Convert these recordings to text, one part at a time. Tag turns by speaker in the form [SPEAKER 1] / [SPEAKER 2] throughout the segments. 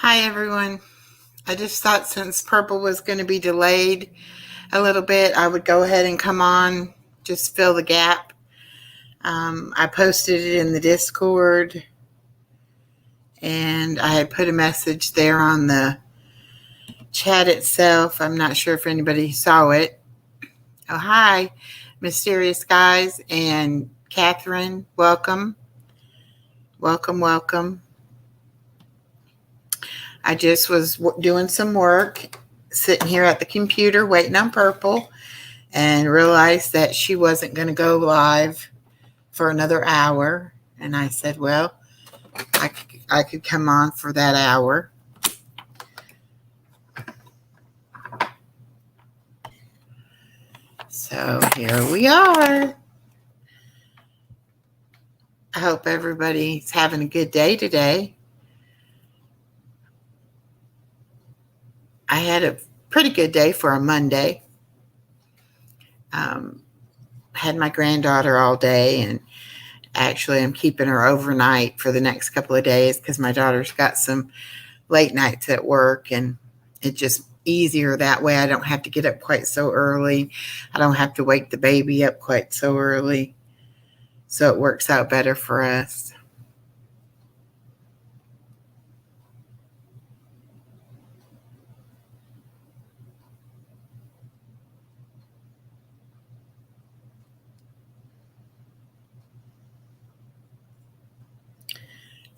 [SPEAKER 1] Hi, everyone. I just thought since Purple was going to be delayed a little bit, I would go ahead and come on, just fill the gap. I posted it in the Discord, and I had put a message there on the chat itself. I'm not sure if anybody saw it. Oh, hi, Mysterious Guys and Catherine. Welcome. Welcome, welcome. I just was doing some work, sitting here at the computer waiting on Purple, and realized that she wasn't going to go live for another hour. And I said, well, I could come on for that hour. So here we are. I hope everybody's having a good day today. I had a pretty good day for a Monday. Had my granddaughter all day, and actually I'm keeping her overnight for the next couple of days because my daughter's got some late nights at work, and it's just easier that way. I don't have to get up quite so early. I don't have to wake the baby up quite so early. So it works out better for us.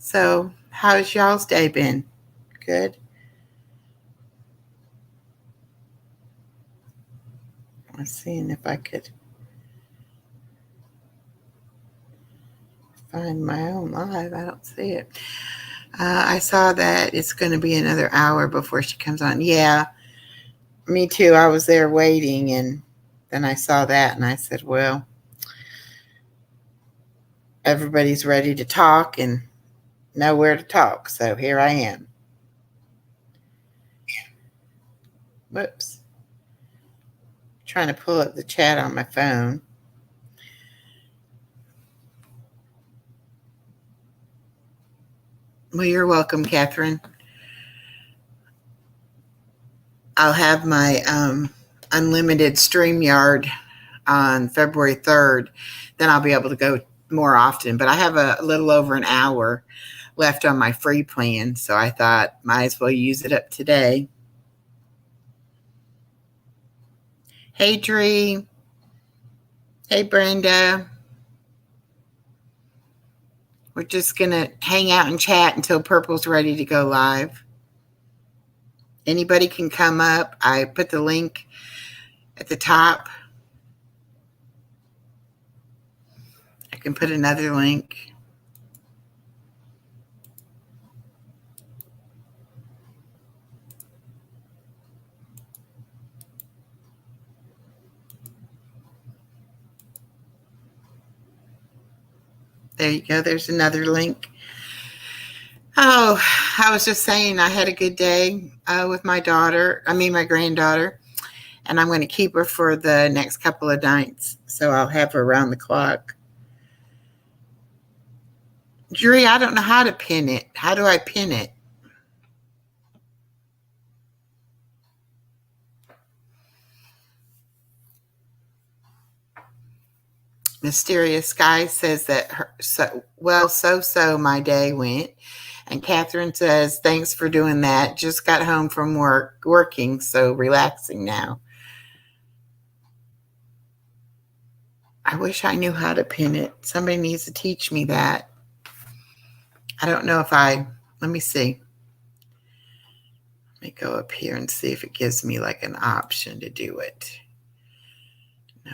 [SPEAKER 1] So how's y'all's day been? Good? I was seeing if I could find my own live. I don't see it. I saw that it's going to be another hour before she comes on. Yeah, me too. I was there waiting, and then I saw that, and I said, well, everybody's ready to talk and nowhere to talk. So here I am. Whoops. Trying to pull up the chat on my phone. Well, you're welcome, Catherine. I'll have my unlimited StreamYard on February 3rd. Then I'll be able to go more often. But I have a little over an hour left on my free plan, so I thought might as well use it up today. Hey, Dree. Hey, Brenda. We're just going to hang out and chat until Purple's ready to go live. Anybody can come up. I put the link at the top. I can put another link. There you go. There's another link. Oh, I was just saying I had a good day with my granddaughter, and I'm going to keep her for the next couple of nights. So I'll have her around the clock. Dree, I don't know how to pin it. How do I pin it? Mysterious Sky says that so my day went. And Catherine says, thanks for doing that. Just got home from working, so relaxing now. I wish I knew how to pin it. Somebody needs to teach me that. I don't know if let me see. Let me go up here and see if it gives me like an option to do it. No.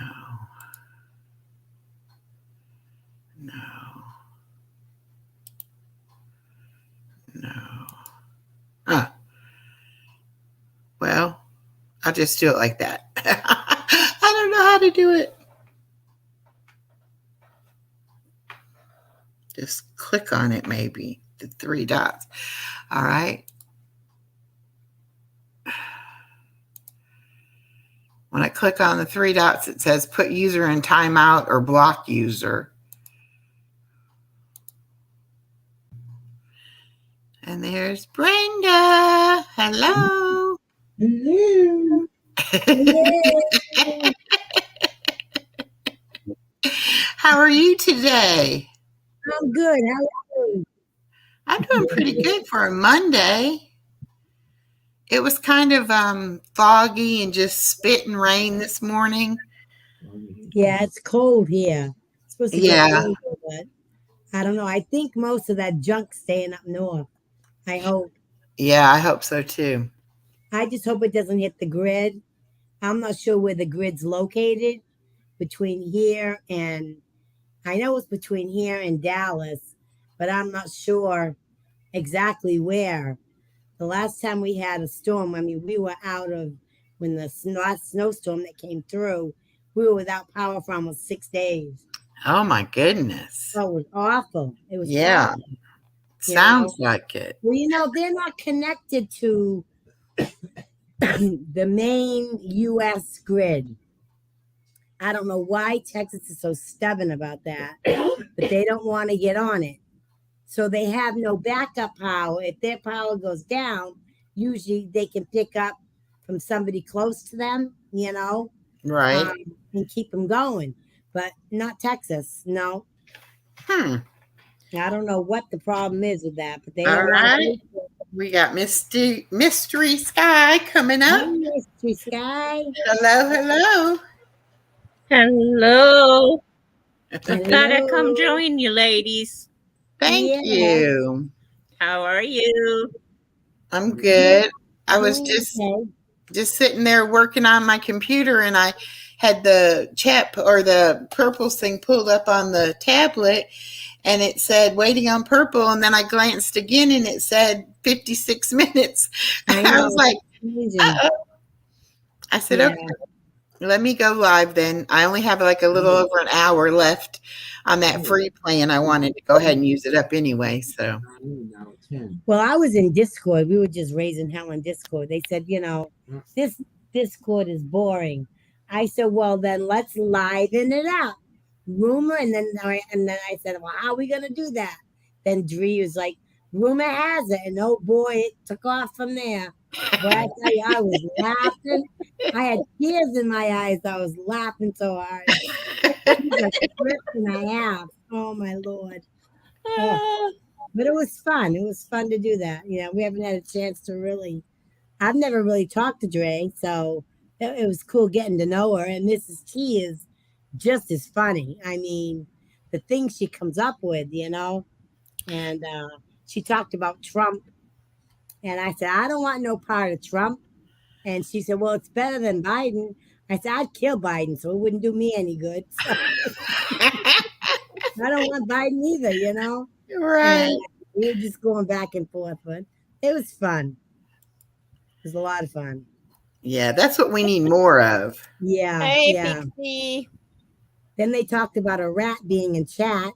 [SPEAKER 1] Huh. Well, I'll just do it like that. I don't know how to do it. Just click on it, maybe. The three dots. All right. When I click on the three dots, it says put user in timeout or block user. And there's Brenda. Hello.
[SPEAKER 2] Hello.
[SPEAKER 3] Hello.
[SPEAKER 1] How are you today?
[SPEAKER 3] I'm good. How are you?
[SPEAKER 1] I'm doing pretty good for a Monday. It was kind of foggy and just spitting rain this morning.
[SPEAKER 3] Yeah, it's cold here. It's supposed to get
[SPEAKER 1] Yeah.
[SPEAKER 3] colder, but I don't know. I think most of that junk's staying up north. I hope.
[SPEAKER 1] Yeah, I hope so too.
[SPEAKER 3] I just hope it doesn't hit the grid. I'm not sure where the grid's located between here and I know it's between here and Dallas, but I'm not sure exactly where. The last time we had a storm, I mean, we were out of when the last snowstorm that came through, we were without power for almost 6 days.
[SPEAKER 1] Oh my goodness.
[SPEAKER 3] Oh, it was awful. It was
[SPEAKER 1] Yeah.
[SPEAKER 3] awful.
[SPEAKER 1] Sounds like it.
[SPEAKER 3] Well, they're not connected to the main U.S. grid. I don't know why Texas is so stubborn about that, but they don't want to get on it. So they have no backup power. If their power goes down, usually they can pick up from somebody close to them,
[SPEAKER 1] Right.
[SPEAKER 3] And keep them going. But not Texas. No,
[SPEAKER 1] Hmm.
[SPEAKER 3] I don't know what the problem is with that, but they
[SPEAKER 1] All
[SPEAKER 3] don't want
[SPEAKER 1] right.
[SPEAKER 3] to.
[SPEAKER 1] We got Mystery Sky coming up.
[SPEAKER 3] Hi, Mystery Sky.
[SPEAKER 1] Hello, hello.
[SPEAKER 4] Hello.
[SPEAKER 3] Hello.
[SPEAKER 4] Gotta come join you, ladies.
[SPEAKER 1] Thank
[SPEAKER 3] Yeah.
[SPEAKER 1] you.
[SPEAKER 4] How are you?
[SPEAKER 1] I'm good. I was
[SPEAKER 3] Doing okay.
[SPEAKER 1] just sitting there working on my computer, and I had the chat or the Purples thing pulled up on the tablet, and it said waiting on Purple, and then I glanced again and it said 56 minutes.
[SPEAKER 3] I
[SPEAKER 1] I
[SPEAKER 3] know.
[SPEAKER 1] was like,
[SPEAKER 3] Amazing.
[SPEAKER 1] uh-oh. I said,
[SPEAKER 3] Yeah.
[SPEAKER 1] okay, let me go live then. I only have like a little over an hour left on that free plan. I wanted to go ahead and use it up anyway. So,
[SPEAKER 3] Well, I was in Discord. We were just raising hell in Discord. They said, this Discord is boring. I said, well, then let's liven it up. Rumor, and then I said, well, how are we gonna do that? Then Dree was like, rumor has it, and oh boy, it took off from there. But I tell you, I was laughing. I had tears in my eyes. I was laughing so hard. It was a trip and a half. Oh my Lord. Oh. But it was fun. It was fun to do that. We haven't had a chance to really. I've never really talked to Dre, so it was cool getting to know her. And Mrs. T is just as funny. I mean, the things she comes up with, And she talked about Trump, and I said, I don't want no part of Trump. And she said, well, it's better than Biden. I said, I'd kill Biden, so it wouldn't do me any good. So I don't want Biden either,
[SPEAKER 1] right.
[SPEAKER 3] And we were just going back and forth, but it was fun. It was a lot of fun.
[SPEAKER 1] Yeah, that's what we need more of.
[SPEAKER 3] Yeah.
[SPEAKER 4] Hey,
[SPEAKER 3] yeah.
[SPEAKER 4] Pixie.
[SPEAKER 3] Then they talked about a rat being in chat,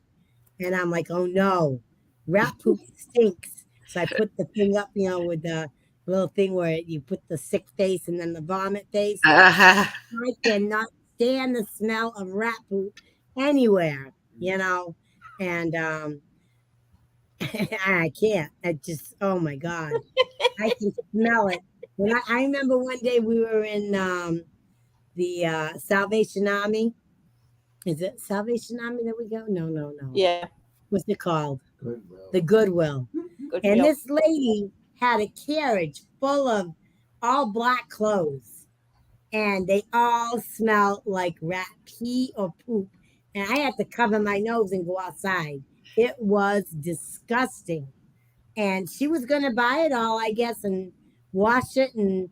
[SPEAKER 3] and I'm like, oh no, rat poop stinks. So I put the thing up, with the little thing where you put the sick face and then the vomit face.
[SPEAKER 1] Uh-huh.
[SPEAKER 3] I cannot stand the smell of rat poop anywhere, and I can't. I just, oh my God, I can smell it. When I remember one day we were in the Salvation Army. Is it Salvation Army that we go? No.
[SPEAKER 4] Yeah.
[SPEAKER 3] What's it called?
[SPEAKER 2] Goodwill.
[SPEAKER 3] The Goodwill.
[SPEAKER 4] Goodwill.
[SPEAKER 3] And this lady had a carriage full of all black clothes, and they all smelled like rat pee or poop. And I had to cover my nose and go outside. It was disgusting. And she was going to buy it all, I guess, and wash it. And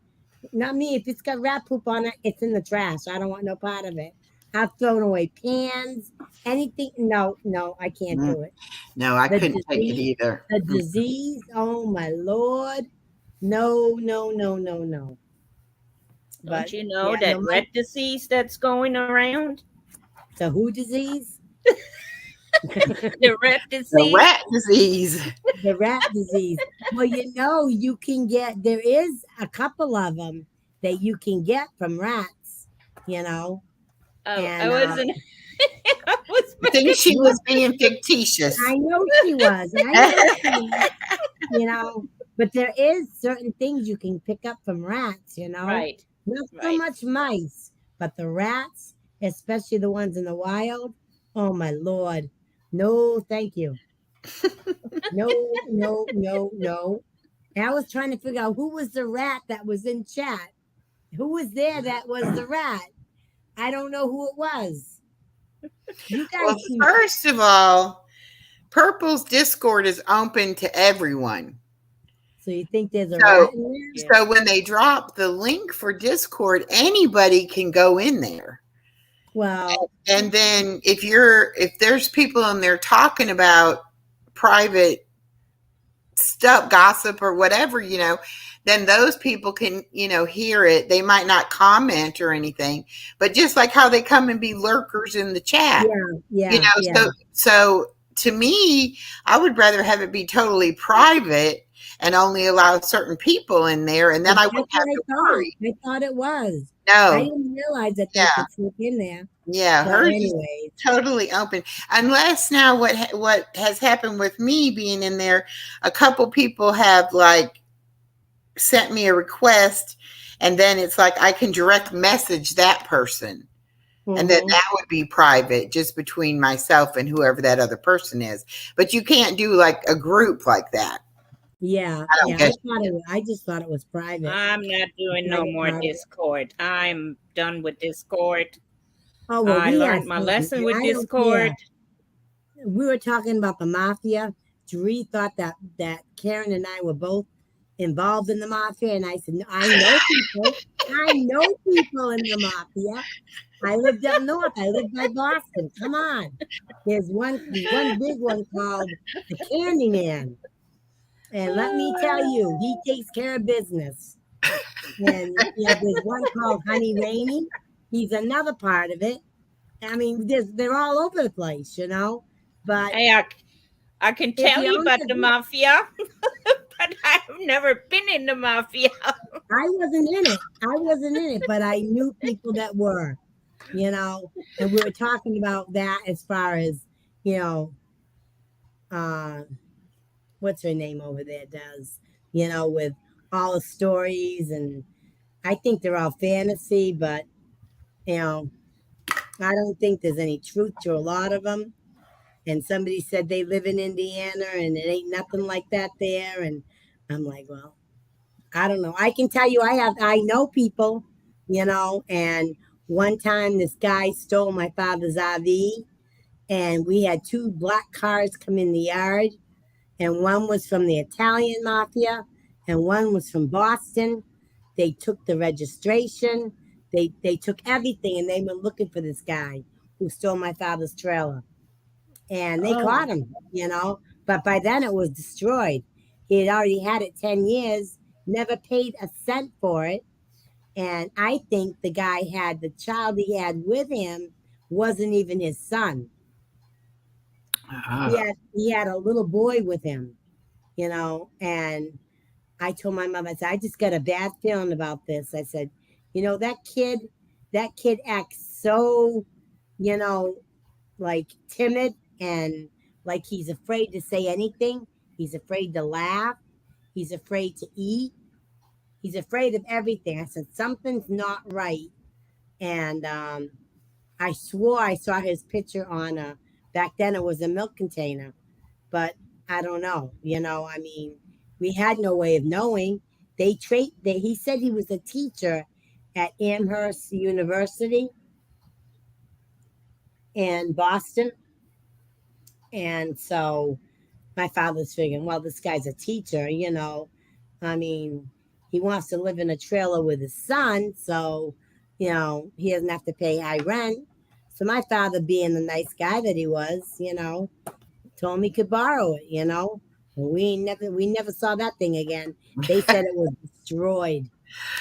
[SPEAKER 3] not me. If it's got rat poop on it, it's in the trash. I don't want no part of it. I've thrown away pans, anything. No, I can't do it.
[SPEAKER 1] No, I couldn't take it either.
[SPEAKER 3] The disease, oh my Lord. No.
[SPEAKER 4] Don't you know that rat disease that's going around?
[SPEAKER 3] The who disease?
[SPEAKER 4] The rat disease.
[SPEAKER 1] The rat disease.
[SPEAKER 3] The rat disease. Well, you can get, there is a couple of them that you can get from rats,
[SPEAKER 4] Oh,
[SPEAKER 3] and,
[SPEAKER 4] I wasn't.
[SPEAKER 1] I think she was being fictitious.
[SPEAKER 3] I know she was. you know. But there is certain things you can pick up from rats, you know.
[SPEAKER 4] Right.
[SPEAKER 3] Not so
[SPEAKER 4] Right.
[SPEAKER 3] much mice, but the rats, especially the ones in the wild. Oh my lord. No, thank you. No, no, no, no. And I was trying to figure out who was the rat that was in chat. Who was there that was the rat? I don't know who it was. You guys
[SPEAKER 1] Well,
[SPEAKER 3] seem
[SPEAKER 1] first of all, Purple's Discord is open to everyone.
[SPEAKER 3] so you think there's a
[SPEAKER 1] So,
[SPEAKER 3] rat in there?
[SPEAKER 4] Yeah.
[SPEAKER 1] so when they drop the link for Discord, anybody can go in there.
[SPEAKER 3] Well,
[SPEAKER 1] And then if there's people in there talking about private stuff, gossip or whatever, then those people can, hear it. They might not comment or anything, but just like how they come and be lurkers in the chat,
[SPEAKER 3] yeah.
[SPEAKER 1] so to me, I would rather have it be totally private and only allow certain people in there, and then I wouldn't have to worry.
[SPEAKER 3] I thought it was. I
[SPEAKER 1] No,
[SPEAKER 3] didn't realize that they
[SPEAKER 1] Yeah.
[SPEAKER 3] could slip in there.
[SPEAKER 1] yeah,
[SPEAKER 3] But
[SPEAKER 1] hers is
[SPEAKER 3] anyways,
[SPEAKER 1] totally open. Unless now what has happened with me being in there, a couple people have like sent me a request, and then it's like I can direct message that person. And then
[SPEAKER 3] mhm.
[SPEAKER 1] that would be private, just between myself and whoever that other person is. But you can't do like a group like that.
[SPEAKER 3] Yeah,
[SPEAKER 1] I don't get
[SPEAKER 3] I just thought it was private.
[SPEAKER 4] I'm not doing no
[SPEAKER 3] Private
[SPEAKER 4] more
[SPEAKER 3] private.
[SPEAKER 4] Discord. I'm done with Discord.
[SPEAKER 3] Oh well,
[SPEAKER 4] I
[SPEAKER 3] we
[SPEAKER 4] learned
[SPEAKER 3] had
[SPEAKER 4] my
[SPEAKER 3] fun,
[SPEAKER 4] lesson
[SPEAKER 3] and
[SPEAKER 4] with
[SPEAKER 3] I don't
[SPEAKER 4] Discord.
[SPEAKER 3] care. We were talking about the mafia. Dree thought that Karen and I were both involved in the mafia, and I said, "No, I know people. I know people in the mafia. I lived up north. I lived by Boston. Come on. There's one big one called the Candyman. And let me tell you, he takes care of business. And there's one called Honey Rainey. He's another part of it. I mean, they're all over the place, But
[SPEAKER 4] Hey, I can
[SPEAKER 3] if
[SPEAKER 4] tell
[SPEAKER 3] you
[SPEAKER 4] you
[SPEAKER 3] own
[SPEAKER 4] about
[SPEAKER 3] a
[SPEAKER 4] the
[SPEAKER 3] group,
[SPEAKER 4] mafia, but I've never been in the mafia.
[SPEAKER 3] I wasn't in it. But I knew people that were, And we were talking about that as far as, uh, what's her name over there does, with all the stories. And I think they're all fantasy, but, I don't think there's any truth to a lot of them. And somebody said they live in Indiana and it ain't nothing like that there. And I'm like, well, I don't know. I can tell you, I know people, and one time this guy stole my father's RV, and we had two black cars come in the yard, and one was from the Italian mafia and one was from Boston. They took the registration, they took everything, and they were looking for this guy who stole my father's trailer. And they caught him. But by then it was destroyed. He had already had it 10 years, never paid a cent for it. And I think the guy had the child he had with him wasn't even his son. He had a little boy with him, and I told my mom, I said, I just got a bad feeling about this. I said, that kid acts so, like timid and like he's afraid to say anything. He's afraid to laugh. He's afraid to eat. He's afraid of everything. I said, something's not right. And I swore I saw his picture on back then it was a milk container, but I don't know. I mean, we had no way of knowing. He said he was a teacher at Amherst University in Boston. And so my father's figuring, well, this guy's a teacher, I mean, he wants to live in a trailer with his son, so, he doesn't have to pay high rent. So my father, being the nice guy that he was, told him he could borrow it. We never saw that thing again. They said it was destroyed.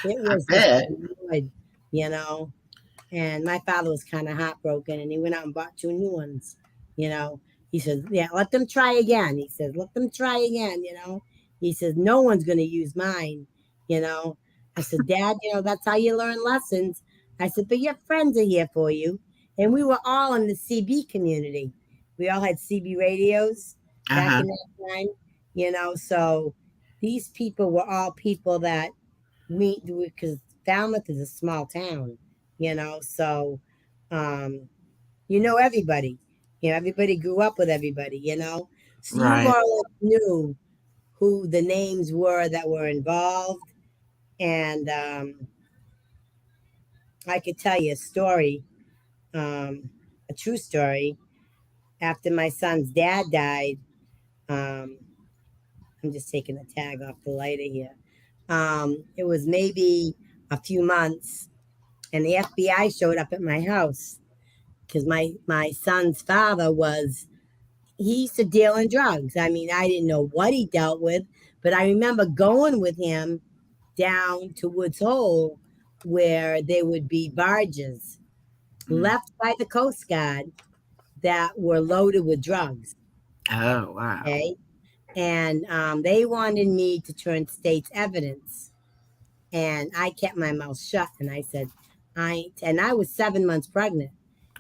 [SPEAKER 3] It was destroyed, And my father was kind of heartbroken, and he went out and bought two new ones. He says, "Yeah, let them try again." He says, "Let them try again." He says, "No one's going to use mine." I said, "Dad, that's how you learn lessons." I said, "But your friends are here for you." And we were all in the CB community. We all had CB radios back in that time. So these people were all people that because Falmouth is a small town, so um, everybody. Everybody grew up with everybody, So you
[SPEAKER 1] Right.
[SPEAKER 3] more or less knew who the names were that were involved. And I could tell you a story, a true story. After my son's dad died, um, I'm just taking the tag off the lighter here. It was maybe a few months, and the FBI showed up at my house because my son's father he used to deal in drugs. I mean, I didn't know what he dealt with, but I remember going with him down to Woods Hole where there would be barges left by the Coast Guard that were loaded with drugs.
[SPEAKER 1] Oh, wow.
[SPEAKER 3] Okay. And they wanted me to turn state's evidence. And I kept my mouth shut and I said, and I was 7 months pregnant.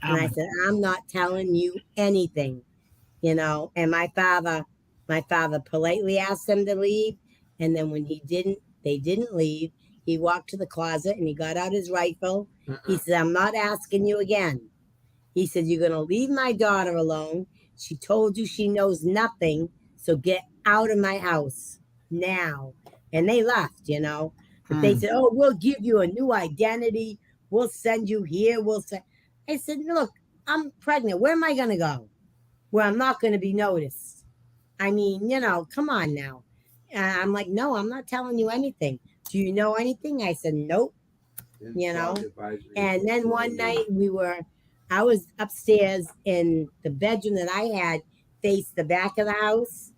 [SPEAKER 3] And I said, I'm not telling you anything, and my father politely asked them to leave. And then when they didn't leave. He walked to the closet and he got out his rifle. He said, I'm not asking you again. He said, you're going to leave my daughter alone. She told you she knows nothing. So get out of my house now. And they left, But they said, oh, we'll give you a new identity. We'll send you here. I said, look, I'm pregnant. Where am I going to go? Where I'm not going to be noticed. I mean, come on now. I'm like, no, I'm not telling you anything. Do you know anything? I said, nope. And then one night I was upstairs in the bedroom that I had faced the back of the house.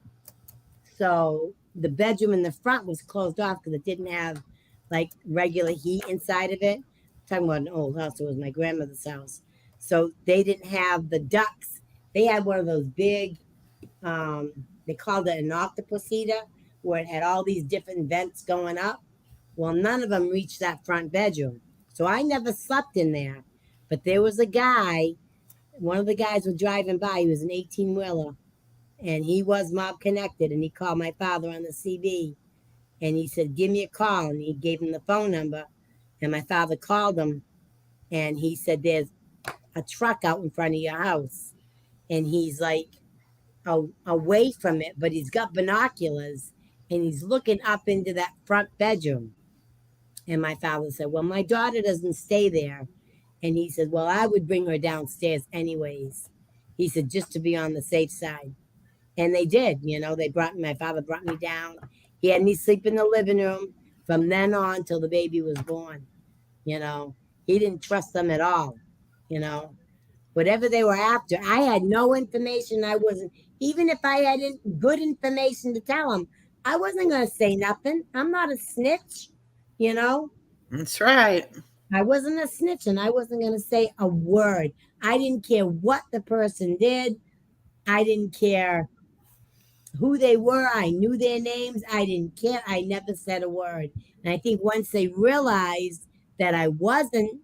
[SPEAKER 3] So the bedroom in the front was closed off because it didn't have like regular heat inside of it. I'm talking about an old house. It was my grandmother's house. So they didn't have the ducts. They had one of those big, they called it an octopus heater, where it had all these different vents going up. Well, none of them reached that front bedroom. So I never slept in there. But there was a guy, one of the guys was driving by. He was an 18-wheeler, and he was mob connected. And he called my father on the CB. And he said, give me a call. And he gave him the phone number. And my father called him. And he said, there's a truck out in front of your house. And he's like away from it, but he's got binoculars. And he's looking up into that front bedroom. And my father said, well, my daughter doesn't stay there. And he said, well, I would bring her downstairs anyways. He said, just to be on the safe side. And they did, my father brought me down. He had me sleep in the living room from then on till the baby was born. He didn't trust them at all. Whatever they were after, I had no information. Even if I had good information to tell them, I wasn't going to say nothing. I'm not a snitch.
[SPEAKER 1] That's right.
[SPEAKER 3] I wasn't a snitch and I wasn't going to say a word. I didn't care what the person did. I didn't care who they were. I knew their names. I didn't care. I never said a word. And I think once they realized that I wasn't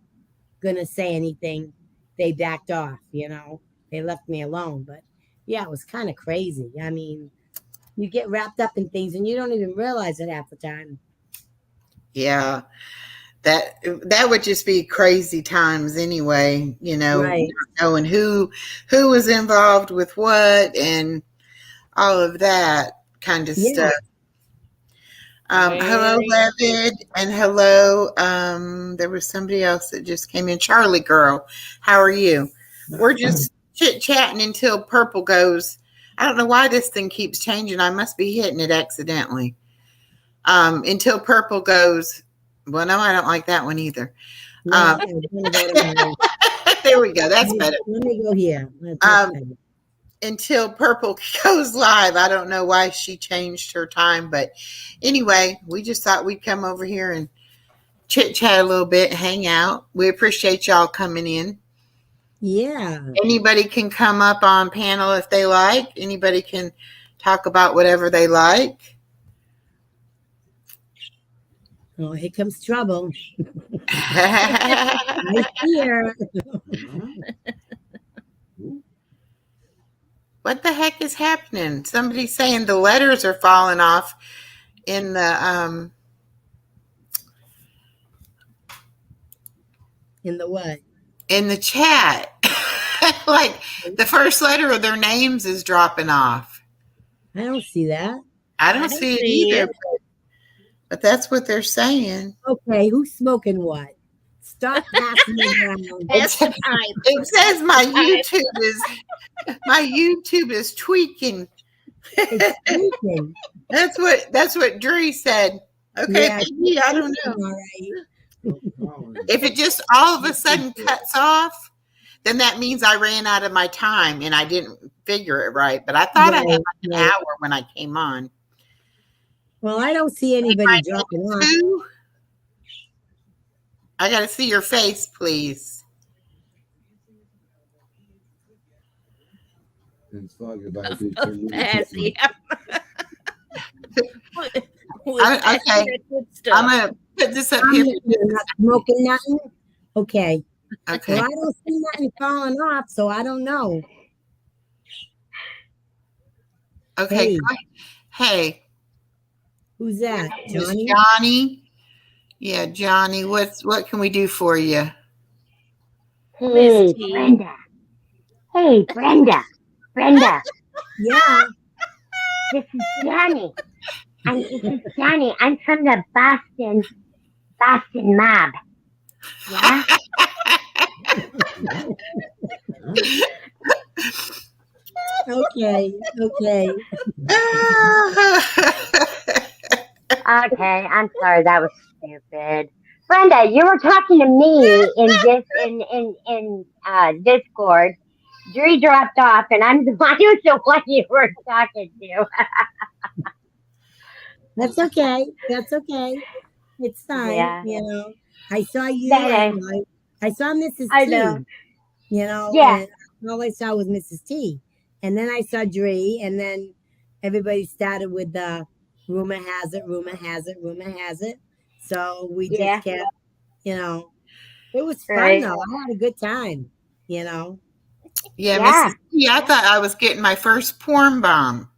[SPEAKER 3] going to say anything, they backed off, They left me alone. But yeah, it was kind of crazy. I mean, you get wrapped up in things and you don't even realize it half the time.
[SPEAKER 1] Yeah. That would just be crazy times anyway,
[SPEAKER 3] Right.
[SPEAKER 1] Knowing who was involved with what and all of that kind of stuff. Hello, Levid, and hello. There was somebody else that just came in. Charlie girl, how are you? We're just chit-chatting until purple goes. I don't know why this thing keeps changing. I must be hitting it accidentally. Until purple goes. Well, no, I don't like that one either.
[SPEAKER 3] No,
[SPEAKER 1] there we go. That's better.
[SPEAKER 3] Let me go here.
[SPEAKER 1] Until purple goes live. I don't know why she changed her time, but anyway, we just thought we'd come over here and chit chat a little bit, hang out. We appreciate y'all coming in.
[SPEAKER 3] Yeah.
[SPEAKER 1] Anybody can come up on panel if they like. Anybody can talk about whatever they like.
[SPEAKER 3] Oh, here comes trouble. Right here.
[SPEAKER 1] What the heck is happening? Somebody's saying the letters are falling off in the
[SPEAKER 3] In the what?
[SPEAKER 1] in the chat. Like the first letter of their names is dropping off.
[SPEAKER 3] I don't see that.
[SPEAKER 1] I don't see it either. But that's what they're saying.
[SPEAKER 3] Okay, who's smoking what? Stop passing it around.
[SPEAKER 4] That's the pipe.
[SPEAKER 1] It says my YouTube is tweaking.
[SPEAKER 3] It's tweaking.
[SPEAKER 1] That's what Dree said. Okay,
[SPEAKER 3] Yeah,
[SPEAKER 1] maybe, I don't know.
[SPEAKER 3] All right.
[SPEAKER 1] If it just all of a sudden cuts off, then that means I ran out of my time and I didn't figure it right. But I thought I had like an
[SPEAKER 3] Right.
[SPEAKER 1] hour when I came on.
[SPEAKER 3] Well, I don't see anybody dropping off.
[SPEAKER 1] Who? I got to see your face, please.
[SPEAKER 2] It's foggy about
[SPEAKER 4] Of
[SPEAKER 2] to
[SPEAKER 4] Passy.
[SPEAKER 1] Okay. I'm going to put this up here.
[SPEAKER 3] You're not smoking nothing? Okay.
[SPEAKER 1] Okay.
[SPEAKER 3] Well, I don't see nothing falling off, so I don't know.
[SPEAKER 1] Okay.
[SPEAKER 3] Hey.
[SPEAKER 1] Hey,
[SPEAKER 3] Who's that?
[SPEAKER 1] Miss
[SPEAKER 3] Johnny?
[SPEAKER 1] Johnny. Yeah, Johnny. What can we do for you?
[SPEAKER 5] Hey,
[SPEAKER 4] Miss T.
[SPEAKER 5] Brenda. Hey, Brenda.
[SPEAKER 3] Yeah.
[SPEAKER 5] This is Johnny. I'm from the Boston mob. Yeah?
[SPEAKER 3] Okay. Okay.
[SPEAKER 5] Okay, I'm sorry, that was stupid. Brenda, you were talking to me in Discord. Dree dropped off, and I was the one you were talking to.
[SPEAKER 3] That's okay. That's okay. It's fine.
[SPEAKER 5] Yeah.
[SPEAKER 3] You know, I saw you.
[SPEAKER 5] That
[SPEAKER 3] And I saw Mrs.
[SPEAKER 5] I
[SPEAKER 3] T.
[SPEAKER 5] know.
[SPEAKER 3] You know,
[SPEAKER 5] Yeah.
[SPEAKER 3] and all I saw was Mrs. T. And then I saw Dree, and then everybody started with the rumor has it. So we just
[SPEAKER 5] Yeah.
[SPEAKER 3] kept, you know, it was fun
[SPEAKER 5] Right.
[SPEAKER 3] though. I had a good time, you know.
[SPEAKER 1] Yeah,
[SPEAKER 5] Yeah.
[SPEAKER 1] Mrs. T, I thought I was getting my first porn bomb.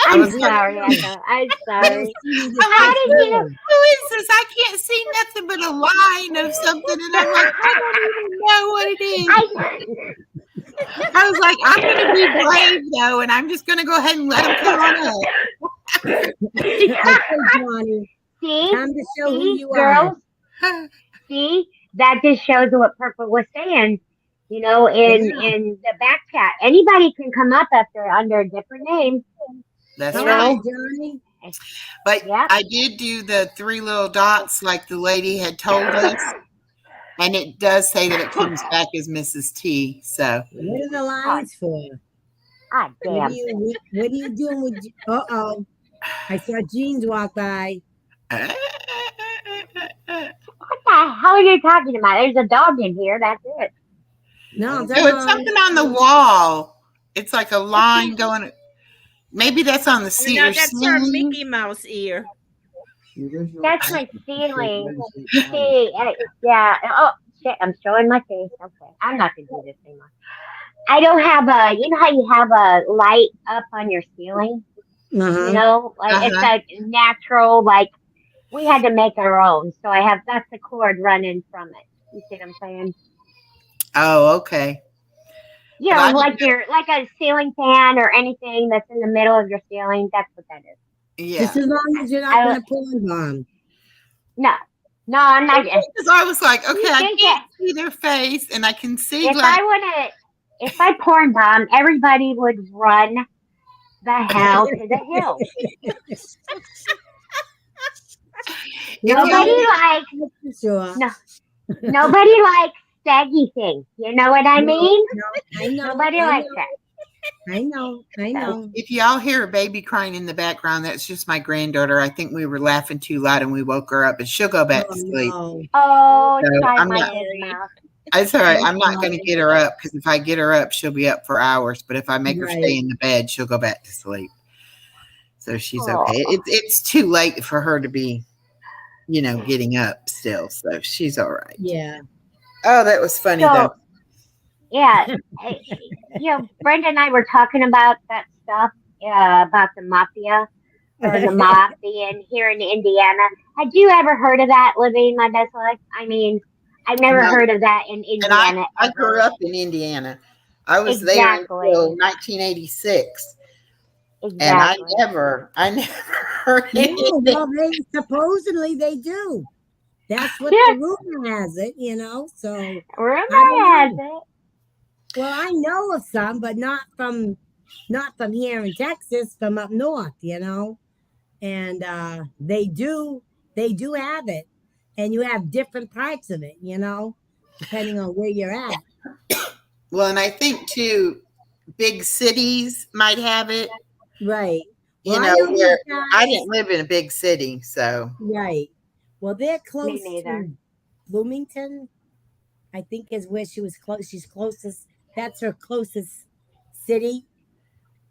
[SPEAKER 5] I'm
[SPEAKER 1] was-
[SPEAKER 5] sorry, Ethel. I'm sorry.
[SPEAKER 3] How
[SPEAKER 5] did you know?
[SPEAKER 1] Who is this? I can't see nothing but a line of something, and I'm like, I don't even know what it is. I was like, I'm going to be brave though, and I'm just going to go ahead and let him come on up.
[SPEAKER 3] Okay, Johnny,
[SPEAKER 5] See?
[SPEAKER 3] time to show who
[SPEAKER 5] See,
[SPEAKER 3] you are.
[SPEAKER 5] girls? See? That just shows what Purple was saying. You know, in the back chat. Anybody can come up under a different name.
[SPEAKER 1] That's
[SPEAKER 3] All
[SPEAKER 1] right.
[SPEAKER 3] right, Johnny.
[SPEAKER 1] But
[SPEAKER 5] Yep.
[SPEAKER 1] I did do the 3 little dots like the lady had told us. And it does say that it comes back as Mrs. T. So
[SPEAKER 3] What are the lines for?
[SPEAKER 5] Ah,
[SPEAKER 3] What
[SPEAKER 5] damn.
[SPEAKER 3] are you doing with? Uh-oh. I saw Jeans walk by.
[SPEAKER 5] What the hell are you talking about? There's a dog in here. That's it.
[SPEAKER 3] No, I'm
[SPEAKER 1] So
[SPEAKER 3] talking
[SPEAKER 1] it's something on the wall. It's like a line going. Maybe that's on the
[SPEAKER 4] No,
[SPEAKER 1] cedar
[SPEAKER 4] that's her
[SPEAKER 1] ceiling.
[SPEAKER 4] Mickey Mouse ear.
[SPEAKER 5] That's my ceiling. See, yeah. Oh, shit. I'm showing my face. Okay. I'm not going to do this anymore. I don't have you know how you have a light up on your ceiling?
[SPEAKER 3] Uh-huh.
[SPEAKER 5] You know, like it's
[SPEAKER 1] Uh-huh.
[SPEAKER 5] a natural, like, we had to make our own. So that's the cord running from it. You see what I'm saying?
[SPEAKER 1] Oh, okay.
[SPEAKER 5] You
[SPEAKER 1] But
[SPEAKER 5] know,
[SPEAKER 1] I
[SPEAKER 5] like like a ceiling fan or anything that's in the middle of your ceiling. That's what that is.
[SPEAKER 1] Yeah.
[SPEAKER 3] Just as long as you're not
[SPEAKER 5] I-
[SPEAKER 3] going to pull them on.
[SPEAKER 5] No, I'm not.
[SPEAKER 1] Because I was like, okay, I
[SPEAKER 5] think
[SPEAKER 1] can't see their face, and I can see
[SPEAKER 5] If
[SPEAKER 1] like.
[SPEAKER 5] if I porn bomb, everybody would run the hell to the hill. Nobody likes
[SPEAKER 3] Sure.
[SPEAKER 5] No. nobody likes saggy things. You know what I mean?
[SPEAKER 3] No, I know.
[SPEAKER 5] Nobody
[SPEAKER 3] I
[SPEAKER 5] likes
[SPEAKER 3] know,
[SPEAKER 5] that.
[SPEAKER 3] I know.
[SPEAKER 1] If y'all hear a baby crying in the background, that's just my granddaughter. I think we were laughing too loud and we woke her up, and she'll go back
[SPEAKER 3] Oh,
[SPEAKER 1] to sleep.
[SPEAKER 3] no.
[SPEAKER 5] Oh,
[SPEAKER 1] So,
[SPEAKER 5] sorry,
[SPEAKER 1] I'm
[SPEAKER 5] my
[SPEAKER 1] not-
[SPEAKER 5] good mouth.
[SPEAKER 1] It's all right. I'm not going to get her up because if I get her up, she'll be up for hours. But if I make her
[SPEAKER 3] Right.
[SPEAKER 1] stay in the bed, she'll go back to sleep. So she's
[SPEAKER 5] Aw.
[SPEAKER 1] okay. It's too late for her to be, getting up still. So she's all right.
[SPEAKER 3] Yeah.
[SPEAKER 1] Oh, that was funny
[SPEAKER 5] So,
[SPEAKER 1] though.
[SPEAKER 5] Yeah, I- Brenda and I were talking about that stuff, about the mafia or the mob being here in Indiana. Had you ever heard of that, living my best life? I mean, I've never
[SPEAKER 1] No,
[SPEAKER 5] heard of that in
[SPEAKER 1] and
[SPEAKER 5] Indiana
[SPEAKER 1] I grew
[SPEAKER 5] ever.
[SPEAKER 1] up in Indiana. I was there until
[SPEAKER 5] Exactly,
[SPEAKER 1] 1986, and
[SPEAKER 5] exactly.
[SPEAKER 1] I never heard
[SPEAKER 3] No,
[SPEAKER 1] anything.
[SPEAKER 3] well, they supposedly they do. That's what the
[SPEAKER 5] Yeah,
[SPEAKER 3] rumor has it, So
[SPEAKER 5] rumor
[SPEAKER 3] I don't
[SPEAKER 5] has
[SPEAKER 3] know.
[SPEAKER 5] it.
[SPEAKER 3] Well, I know of some, but not from here in Texas, from up north, And they do have it. And you have different parts of it, depending on where you're at.
[SPEAKER 1] Well, and I think too, big cities might have it.
[SPEAKER 3] Right.
[SPEAKER 1] You
[SPEAKER 3] Well, I
[SPEAKER 1] know,
[SPEAKER 3] know these
[SPEAKER 1] where I
[SPEAKER 3] guys.
[SPEAKER 1] didn't live in a big city, so
[SPEAKER 3] Right. Well, they're
[SPEAKER 5] Me
[SPEAKER 3] close
[SPEAKER 5] neither.
[SPEAKER 3] to Bloomington, I think is where she was close. She's closest. That's her closest city.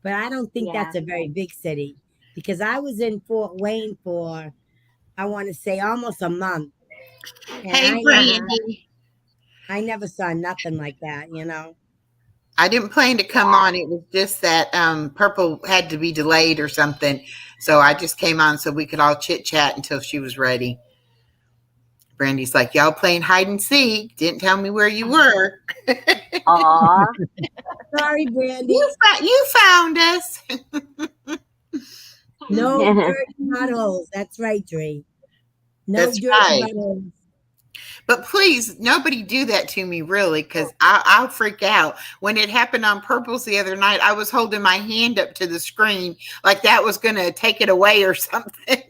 [SPEAKER 3] But I don't think
[SPEAKER 5] Yeah.
[SPEAKER 3] that's a very big city because I was in Fort Wayne for, I want to say, almost a month. And
[SPEAKER 1] hey, Brandy,
[SPEAKER 3] I never saw nothing like that,
[SPEAKER 1] I didn't plan to come on. It was just that Purple had to be delayed or something, so I just came on so we could all chit chat until she was ready. Brandy's like, y'all playing hide and seek. Didn't tell me where you were.
[SPEAKER 5] Aw.
[SPEAKER 3] Sorry, Brandy.
[SPEAKER 1] You found us.
[SPEAKER 3] No dirty puddles. That's right, Dre. No
[SPEAKER 1] That's
[SPEAKER 3] dirty
[SPEAKER 1] right.
[SPEAKER 3] puddles.
[SPEAKER 1] But please, nobody do that to me, really, because I'll freak out. When it happened on Purple's the other night, I was holding my hand up to the screen like that was going to take it away or something.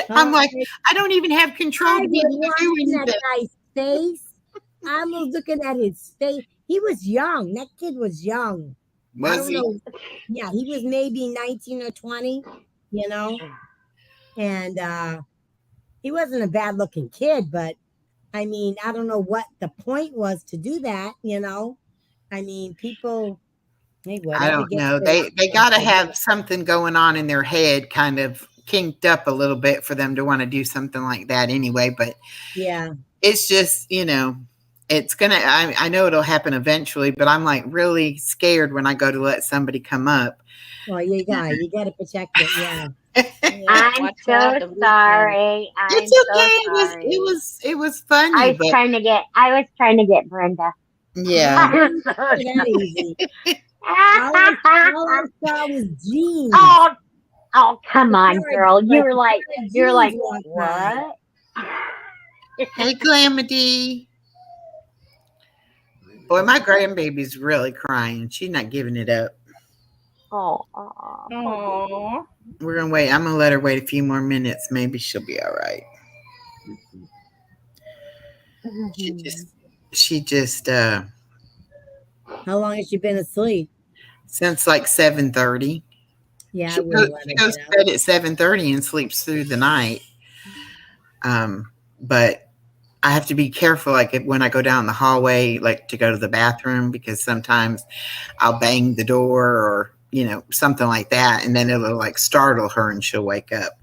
[SPEAKER 1] I'm like, I don't even have control
[SPEAKER 3] I
[SPEAKER 1] to be
[SPEAKER 3] was
[SPEAKER 1] able to do
[SPEAKER 3] watching that
[SPEAKER 1] anything.
[SPEAKER 3] guy's face. I was looking at his face. He was young. That kid was young. I
[SPEAKER 1] Was
[SPEAKER 3] don't
[SPEAKER 1] he?
[SPEAKER 3] know. Yeah, he was maybe 19 or 20, And he wasn't a bad looking kid, but I mean, I don't know what the point was to do that, I mean, people, hey,
[SPEAKER 1] I
[SPEAKER 3] whatever
[SPEAKER 1] don't
[SPEAKER 3] gets
[SPEAKER 1] know.
[SPEAKER 3] their
[SPEAKER 1] They got to have something going on in their head, kind of kinked up a little bit for them to want to do something like that anyway. But
[SPEAKER 3] yeah,
[SPEAKER 1] it's just, it's gonna. I know it'll happen eventually, but I'm like really scared when I go to let somebody come up.
[SPEAKER 3] well, you got to protect it. Yeah.
[SPEAKER 5] I'm
[SPEAKER 4] Watch
[SPEAKER 5] so
[SPEAKER 4] out the weekend.
[SPEAKER 5] sorry. I'm
[SPEAKER 1] It's
[SPEAKER 5] so
[SPEAKER 1] okay.
[SPEAKER 5] sorry.
[SPEAKER 1] It was funny,
[SPEAKER 5] I was
[SPEAKER 1] but
[SPEAKER 5] trying to get Brenda.
[SPEAKER 1] yeah.
[SPEAKER 5] I'm so
[SPEAKER 3] Not that easy. All I saw was jeans.
[SPEAKER 5] Oh, come on, girl. You're like,
[SPEAKER 3] jeans walked by.
[SPEAKER 5] what?
[SPEAKER 1] Hey, Calamity. Boy, my grandbaby's really crying. She's not giving it up.
[SPEAKER 5] Oh,
[SPEAKER 4] Aw.
[SPEAKER 1] We're gonna wait. I'm gonna let her wait a few more minutes. Maybe she'll be all right. She just
[SPEAKER 3] How long has she been asleep?
[SPEAKER 1] since like 7:30.
[SPEAKER 3] Yeah, I
[SPEAKER 1] She
[SPEAKER 3] wouldn't let her
[SPEAKER 1] goes
[SPEAKER 3] get
[SPEAKER 1] to
[SPEAKER 3] up.
[SPEAKER 1] bed at 7:30 and sleeps through the night. But I have to be careful, like when I go down the hallway, like to go to the bathroom, because sometimes I'll bang the door or something like that, and then it'll like startle her and she'll wake up.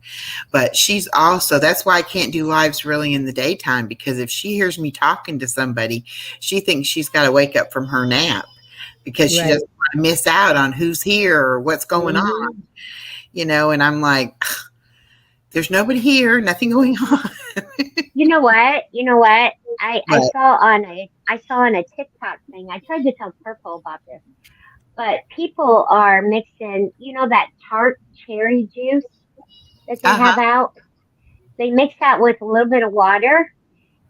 [SPEAKER 1] But that's why I can't do lives really in the daytime, because if she hears me talking to somebody, she thinks she's got to wake up from her nap because she doesn't want to miss out on who's here or what's going on, and I'm like, there's nobody here, nothing going on.
[SPEAKER 5] You know what? I saw on a TikTok thing. I tried to tell Purple about this, but people are mixing, that tart cherry juice that they have out. They mix that with a little bit of water,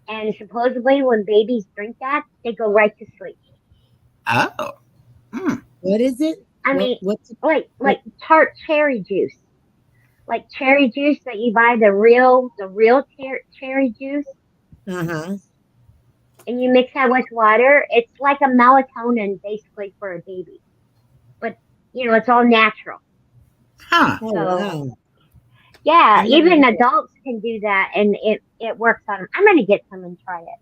[SPEAKER 5] and supposedly when babies drink that, they go right to sleep.
[SPEAKER 1] Oh.
[SPEAKER 3] What is it?
[SPEAKER 5] I mean,
[SPEAKER 3] what's
[SPEAKER 5] like tart cherry juice, like cherry juice that you buy the real cherry juice,
[SPEAKER 3] Uh-huh.
[SPEAKER 5] and you mix that with water. It's like a melatonin basically for a baby, but it's all natural.
[SPEAKER 1] Huh.
[SPEAKER 3] Oh,
[SPEAKER 5] So,
[SPEAKER 3] wow.
[SPEAKER 5] yeah, even adults can do that, and it works on them. I'm gonna get some and try it.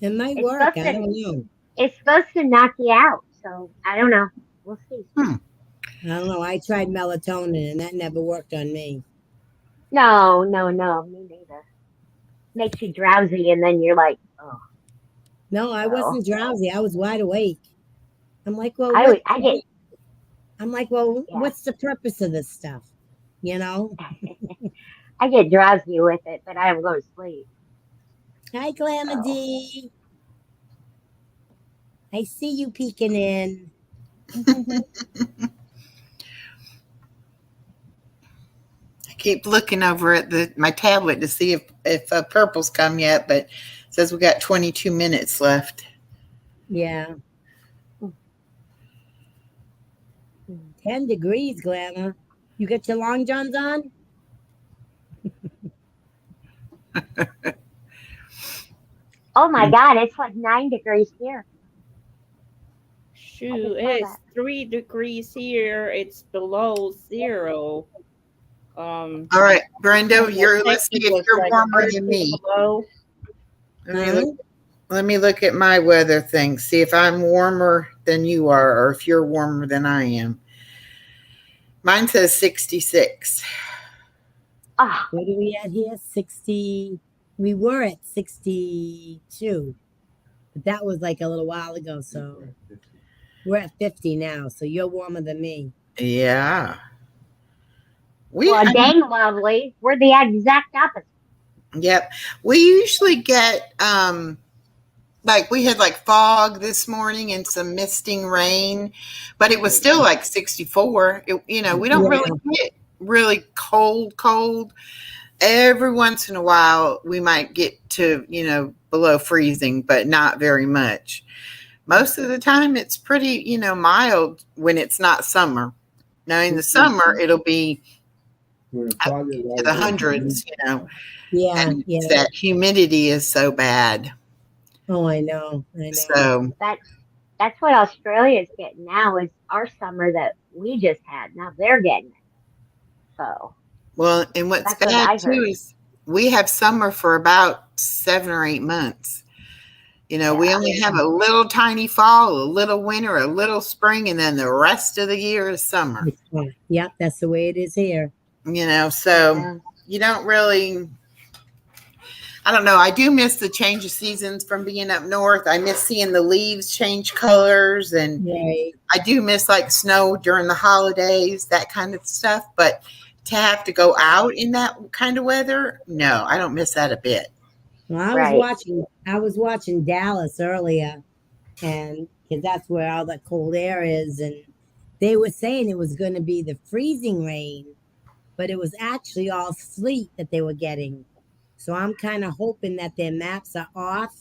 [SPEAKER 3] It might
[SPEAKER 5] It's
[SPEAKER 3] work.
[SPEAKER 5] supposed
[SPEAKER 3] I
[SPEAKER 5] to-
[SPEAKER 3] don't know.
[SPEAKER 5] It's supposed to knock you out, so I don't know. We'll see.
[SPEAKER 3] I don't know. I tried melatonin and that never worked on me.
[SPEAKER 5] No, me neither. Makes you drowsy, and then you're like, oh.
[SPEAKER 3] No, I
[SPEAKER 5] So
[SPEAKER 3] wasn't drowsy. I was wide awake. I'm like, well,
[SPEAKER 5] I
[SPEAKER 3] what?
[SPEAKER 5] would, I get,
[SPEAKER 3] I'm like, well,
[SPEAKER 5] yeah,
[SPEAKER 3] what's the purpose of this stuff? You know?
[SPEAKER 5] I get drowsy with it, but I don't go to sleep.
[SPEAKER 3] Hi,
[SPEAKER 5] So
[SPEAKER 3] Calamity. I see you peeking in.
[SPEAKER 1] I keep looking over at my tablet to see if purple's come yet, but it says we got 22 minutes left.
[SPEAKER 3] Yeah.
[SPEAKER 5] mm,
[SPEAKER 3] 10 degrees, Glamour. You got your long johns on?
[SPEAKER 5] oh my God, it's like 9 degrees here. I
[SPEAKER 4] Shoot,
[SPEAKER 5] just saw
[SPEAKER 4] it's
[SPEAKER 5] that.
[SPEAKER 4] 3 degrees here. It's below zero.
[SPEAKER 1] All right, Brenda, let's
[SPEAKER 4] Texas
[SPEAKER 1] see if
[SPEAKER 4] was
[SPEAKER 1] you're
[SPEAKER 4] like
[SPEAKER 1] warmer
[SPEAKER 4] 13
[SPEAKER 1] than me.
[SPEAKER 4] below.
[SPEAKER 1] Let me look at my weather thing, see if I'm warmer than you are or if you're warmer than I am. Mine says 66.
[SPEAKER 5] Oh,
[SPEAKER 3] What are we at here? 60. We were at 62, but that was like a little while ago. So we're at 50 now. So you're warmer than me.
[SPEAKER 1] Yeah.
[SPEAKER 5] well, dang lovely. We're the exact opposite.
[SPEAKER 1] Yep. We usually get like we had like fog this morning and some misting rain, but it was still like 64. We don't really get really cold. Every once in a while we might get to, below freezing, but not very much. Most of the time it's pretty, mild when it's not summer. Now in the summer it'll be up to the hundreds,
[SPEAKER 3] Yeah.
[SPEAKER 1] and
[SPEAKER 3] Yeah.
[SPEAKER 1] that humidity is so bad.
[SPEAKER 3] Oh, I know.
[SPEAKER 1] So
[SPEAKER 5] That's what Australia's getting now is our summer that we just had. Now they're getting it. So
[SPEAKER 1] well, and what's
[SPEAKER 5] that's what
[SPEAKER 1] bad
[SPEAKER 5] I
[SPEAKER 1] too
[SPEAKER 5] heard.
[SPEAKER 1] is we have summer for about 7 or 8 months. We only have a little tiny fall, a little winter, a little spring, and then the rest of the year is summer.
[SPEAKER 3] Yep, that's the way it is here.
[SPEAKER 1] So you don't really, I don't know. I do miss the change of seasons from being up north. I miss seeing the leaves change colors, and
[SPEAKER 3] Right.
[SPEAKER 1] I do miss like snow during the holidays, that kind of stuff. But to have to go out in that kind of weather, no, I don't miss that a bit.
[SPEAKER 3] Well, I was watching Dallas earlier, and because that's where all the cold air is, and they were saying it was going to be the freezing rain, but it was actually all sleet that they were getting. So I'm kind of hoping that their maps are off,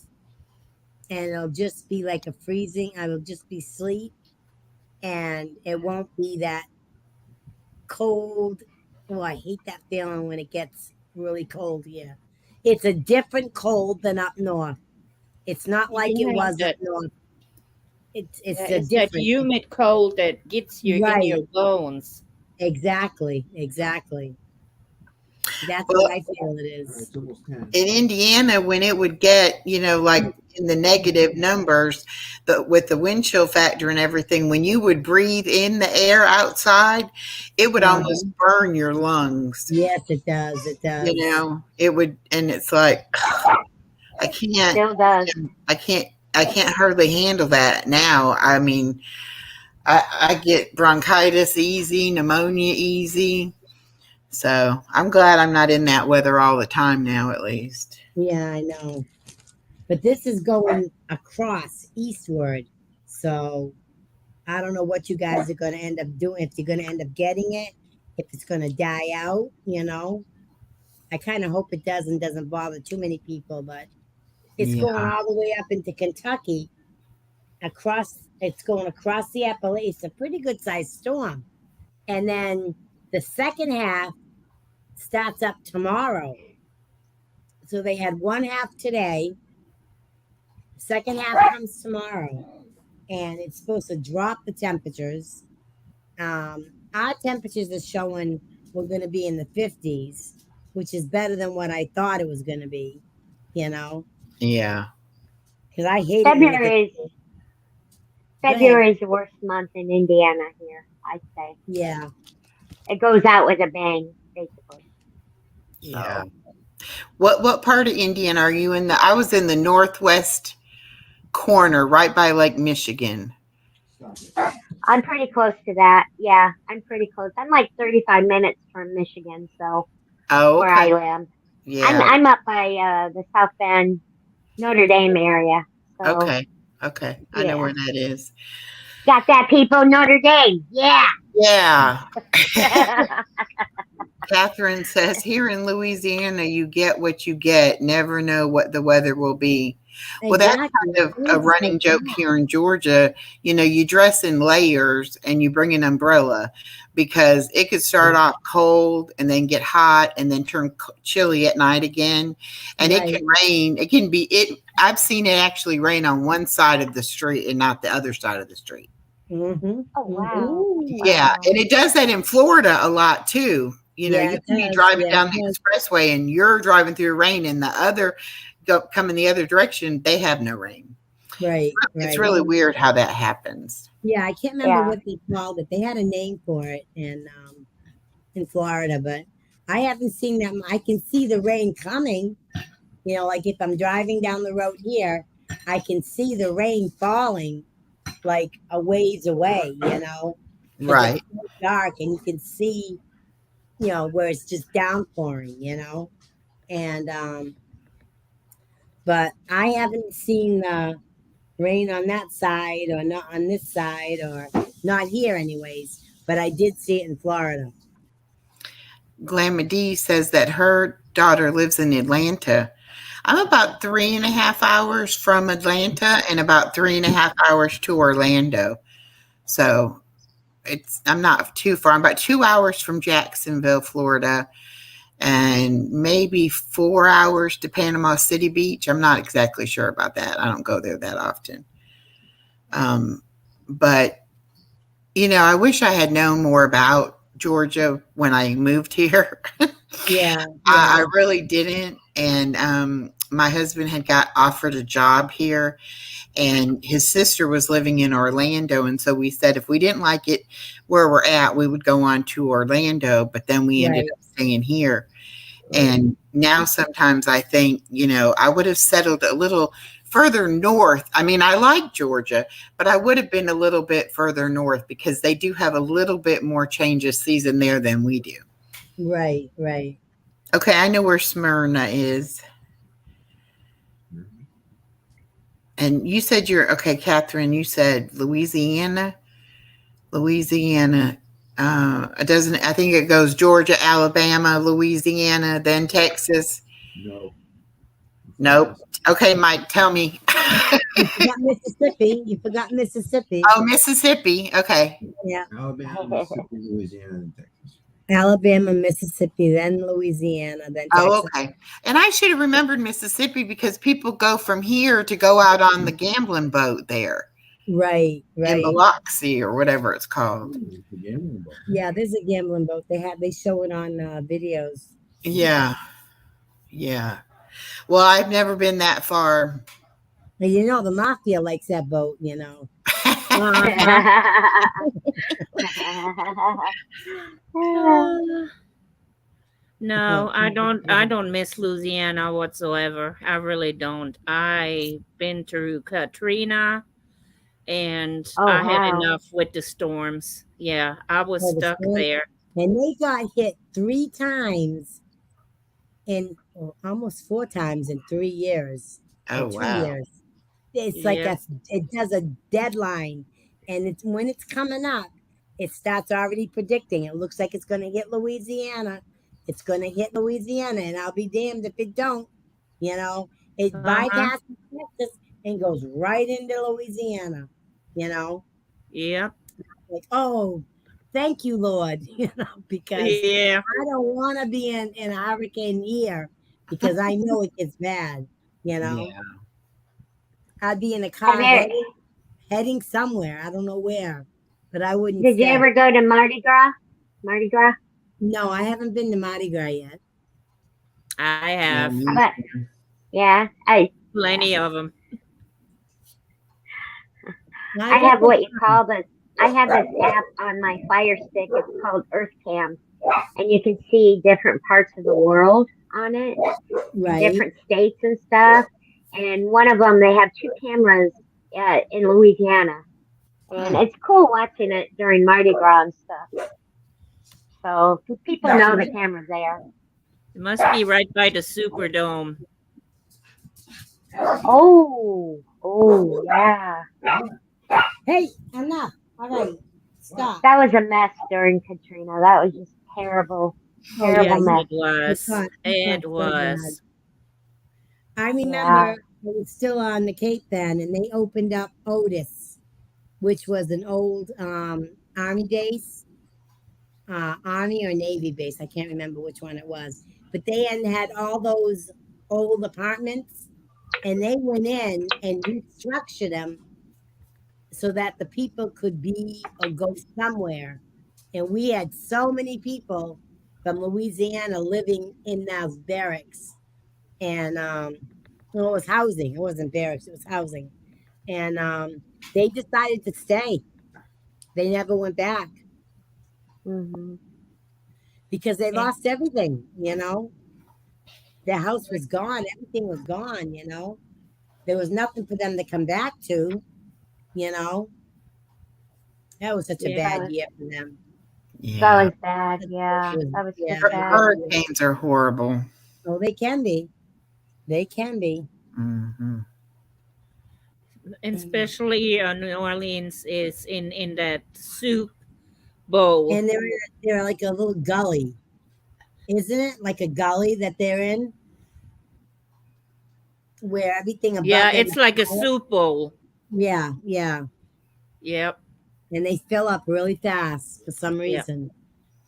[SPEAKER 3] and it'll just be like a freezing. It'll just be sleet, and it won't be that cold. Oh, I hate that feeling when it gets really cold here. It's a different cold than up north. It's not like it was up north. It's
[SPEAKER 4] It's
[SPEAKER 3] a
[SPEAKER 4] that
[SPEAKER 3] different.
[SPEAKER 4] humid cold that gets you in your bones.
[SPEAKER 3] Exactly. That's what I feel it is.
[SPEAKER 1] In Indiana, when it would get, like in the negative numbers, with the wind chill factor and everything, when you would breathe in the air outside, it would almost burn your lungs.
[SPEAKER 3] Yes, it does. It does.
[SPEAKER 1] It would, and it's like, I can't.
[SPEAKER 5] Still does.
[SPEAKER 1] I can't hardly handle that now. I mean, I get bronchitis easy, pneumonia easy. So I'm glad I'm not in that weather all the time now, at least.
[SPEAKER 3] Yeah, I know. But this is going across eastward. So I don't know what you guys are going to end up doing, if you're going to end up getting it, if it's going to die out, I kind of hope it doesn't bother too many people, but it's going all the way up into Kentucky. It's going across the Appalachians. It's a pretty good sized storm. And then the second half starts up tomorrow. So they had one half today. Second half comes tomorrow. And it's supposed to drop the temperatures. Our temperatures are showing we're going to be in the 50s, which is better than what I thought it was going to be,
[SPEAKER 1] Yeah.
[SPEAKER 3] Because I hate
[SPEAKER 5] February is the worst month in Indiana here, I'd say.
[SPEAKER 3] Yeah.
[SPEAKER 5] It goes out with a bang, basically.
[SPEAKER 1] Yeah. What part of Indiana are you in? I was in the northwest corner right by Lake Michigan.
[SPEAKER 5] I'm pretty close to that. Yeah, I'm pretty close. I'm like 35 minutes from Michigan, so
[SPEAKER 1] Oh,
[SPEAKER 5] where I
[SPEAKER 1] okay.
[SPEAKER 5] live.
[SPEAKER 1] Yeah.
[SPEAKER 5] I'm up by the South Bend, Notre Dame area. So
[SPEAKER 1] Okay. Okay. I know
[SPEAKER 5] yeah,
[SPEAKER 1] where that is.
[SPEAKER 5] got that, people. Notre Dame. Yeah.
[SPEAKER 1] Yeah. Catherine says, here in Louisiana, you get what you get. Never know what the weather will be. Well, that's
[SPEAKER 3] Exactly.
[SPEAKER 1] kind of a running joke here in Georgia. You know, you dress in layers and you bring an umbrella because it could start off cold and then get hot and then turn chilly at night again. And it
[SPEAKER 3] Right.
[SPEAKER 1] can rain. It can be it. I've seen it actually rain on one side of the street and not the other side of the street.
[SPEAKER 3] Mm-hmm.
[SPEAKER 5] Oh wow.
[SPEAKER 1] Yeah,
[SPEAKER 5] Wow.
[SPEAKER 1] and it does that in Florida a lot too. You know,
[SPEAKER 3] Yeah,
[SPEAKER 1] you
[SPEAKER 3] it
[SPEAKER 1] can be
[SPEAKER 3] does.
[SPEAKER 1] driving
[SPEAKER 3] Yeah,
[SPEAKER 1] down
[SPEAKER 3] it
[SPEAKER 1] the
[SPEAKER 3] does.
[SPEAKER 1] expressway and you're driving through rain, and the other coming the other direction, they have no rain.
[SPEAKER 3] Right.
[SPEAKER 1] It's
[SPEAKER 3] Right.
[SPEAKER 1] really weird how that happens.
[SPEAKER 3] Yeah, I can't remember
[SPEAKER 5] Yeah.
[SPEAKER 3] what they called it. They had a name for it in Florida, but I haven't seen that. I can see the rain coming. You know, like if I'm driving down the road here, I can see the rain falling like a ways away, you know. 'Cause
[SPEAKER 1] Right.
[SPEAKER 3] it's so dark and you can see, you know, where it's just downpouring, you know. And but I haven't seen the rain on that side or not on this side or not here anyways, but I did see it in Florida.
[SPEAKER 1] Glamma D says that her daughter lives in Atlanta. I'm about 3.5 hours from Atlanta and about 3.5 hours to Orlando. So I'm not too far. I'm about 2 hours from Jacksonville, Florida, and maybe 4 hours to Panama City Beach. I'm not exactly sure about that. I don't go there that often. But, you know, I wish I had known more about Georgia when I moved here.
[SPEAKER 3] Yeah.
[SPEAKER 1] I really didn't. And my husband had got offered a job here, and his sister was living in Orlando. And so we said if we didn't like it where we're at, we would go on to Orlando. But then we ended up staying here. And now sometimes I think, you know, I would have settled a little further north. I mean, I like Georgia, but I would have been a little bit further north because they do have a little bit more change of season there than we do.
[SPEAKER 3] Right, right.
[SPEAKER 1] Okay, I know where Smyrna is. And you said okay, Catherine, you said Louisiana. It doesn't, I think it goes Georgia, Alabama, Louisiana, then Texas. Nope. Okay, Mike, tell me.
[SPEAKER 3] You forgot Mississippi. You forgot Mississippi.
[SPEAKER 1] Oh, Mississippi. Okay.
[SPEAKER 3] Yeah.
[SPEAKER 2] Alabama, Mississippi, Louisiana, and Texas.
[SPEAKER 3] Alabama, Mississippi, then Louisiana, then Texas.
[SPEAKER 1] Oh, okay. And I should have remembered Mississippi because people go from here to go out on the gambling boat there.
[SPEAKER 3] Right,
[SPEAKER 1] In
[SPEAKER 3] right.
[SPEAKER 1] Biloxi or whatever it's called.
[SPEAKER 3] Yeah, there's a gambling boat. They show it on videos.
[SPEAKER 1] Yeah. Yeah. Well, I've never been that far.
[SPEAKER 3] And you know, the mafia likes that boat, you know.
[SPEAKER 4] No, I don't miss Louisiana whatsoever. I really don't. I've been through Katrina and I had enough with the storms. Yeah, I was stuck there.
[SPEAKER 3] And they got hit 3 times almost 4 times in 3 years.
[SPEAKER 1] Oh,
[SPEAKER 3] 2
[SPEAKER 1] wow.
[SPEAKER 3] years. It's like it does a deadline, and when it's coming up, it starts already predicting. It looks like it's going to hit Louisiana. It's going to hit Louisiana, and I'll be damned if it don't. You know, it bypasses Texas and goes right into Louisiana. You know.
[SPEAKER 4] Yeah.
[SPEAKER 3] Like, oh, thank you, Lord. You know, because I don't want to be in a hurricane year because I know it gets bad. You know.
[SPEAKER 1] Yeah.
[SPEAKER 3] I'd be in a car heading somewhere. I don't know where, but I wouldn't.
[SPEAKER 5] Did you ever go to Mardi Gras? Mardi Gras?
[SPEAKER 3] No, I haven't been to Mardi Gras yet.
[SPEAKER 4] I have.
[SPEAKER 5] Yeah,
[SPEAKER 4] plenty of them.
[SPEAKER 5] I have what you call this. I have this app on my Fire Stick. It's called Earth Cam, and you can see different parts of the world on it,
[SPEAKER 3] right?
[SPEAKER 5] Different states and stuff. And one of them, they have 2 cameras in Louisiana, and it's cool watching it during Mardi Gras and stuff. So people know the camera's there.
[SPEAKER 4] It must be right by the Superdome.
[SPEAKER 5] Oh, yeah.
[SPEAKER 3] Hey, enough. All right, stop.
[SPEAKER 5] That was a mess during Katrina. That was just terrible, terrible mess.
[SPEAKER 4] It was. It was.
[SPEAKER 3] I remember I was still on the Cape then, and they opened up Otis, which was an old Army base, Army or Navy base. I can't remember which one it was. But they had all those old apartments, and they went in and restructured them so that the people could be or go somewhere. And we had so many people from Louisiana living in those barracks. And it was housing. It wasn't barracks, it was housing. And they decided to stay. They never went back.
[SPEAKER 5] Mm-hmm.
[SPEAKER 3] Because they lost everything, you know. Their house was gone. Everything was gone, you know. There was nothing for them to come back to, you know. That was such a bad year for them.
[SPEAKER 1] Yeah.
[SPEAKER 5] That was bad, yeah. That was so bad.
[SPEAKER 1] Hurricanes are horrible.
[SPEAKER 3] Oh, they can be. They can be.
[SPEAKER 1] Mm-hmm.
[SPEAKER 4] Especially New Orleans is in that soup bowl.
[SPEAKER 3] And they're like a little gully. Isn't it? Like a gully that they're in? Where everything above
[SPEAKER 4] it's like a soup bowl.
[SPEAKER 3] Yeah.
[SPEAKER 4] Yep.
[SPEAKER 3] And they fill up really fast for some reason. Yep.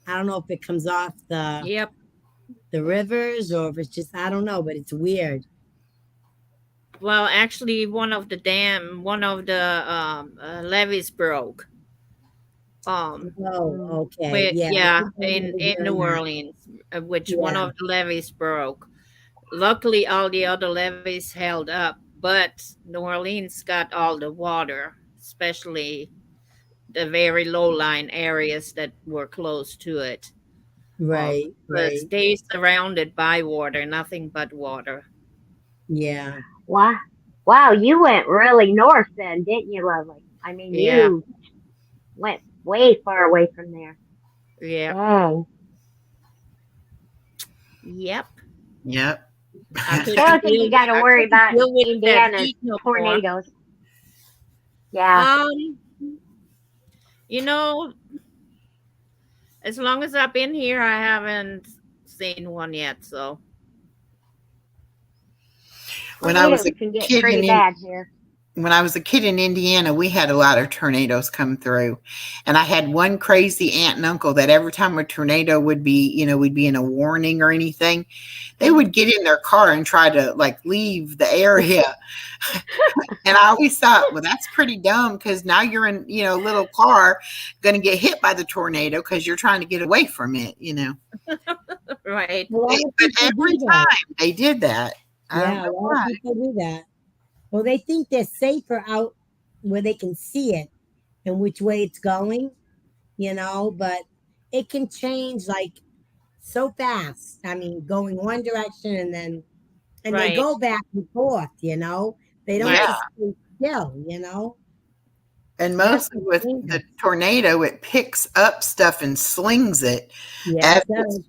[SPEAKER 3] I don't know if it comes off the rivers or if it's just, I don't know, but it's weird.
[SPEAKER 4] Well, actually, one of the levees broke.
[SPEAKER 3] Okay.
[SPEAKER 4] In New Orleans, which one of the levees broke. Luckily, all the other levees held up, but New Orleans got all the water, especially the very low-lying areas that were close to it.
[SPEAKER 3] Right.
[SPEAKER 4] Because they surrounded by water, nothing but water.
[SPEAKER 3] Yeah.
[SPEAKER 5] Wow, you went really north then, didn't you, Lovely? I mean, you went way far away from there.
[SPEAKER 4] Yeah.
[SPEAKER 5] Dang.
[SPEAKER 1] Yep.
[SPEAKER 5] I don't think you got to worry about Indiana's tornadoes. Yeah.
[SPEAKER 4] You know, as long as I've been here, I haven't seen one yet. So
[SPEAKER 1] when I was a kid in Indiana, we had a lot of tornadoes come through, and I had one crazy aunt and uncle that every time a tornado would be, we'd be in a warning or anything, they would get in their car and try to leave the area. And I always thought, well, that's pretty dumb, because now you're in, a little car going to get hit by the tornado because you're trying to get away from it,
[SPEAKER 4] Right.
[SPEAKER 3] Well,
[SPEAKER 1] but every time they did that.
[SPEAKER 3] A lot of people do that. Well, they think they're safer out where they can see it and which way it's going, but it can change so fast. I mean, going one direction and they go back and forth, They don't just stay still,
[SPEAKER 1] And mostly with the tornado, it picks up stuff and slings it as it's,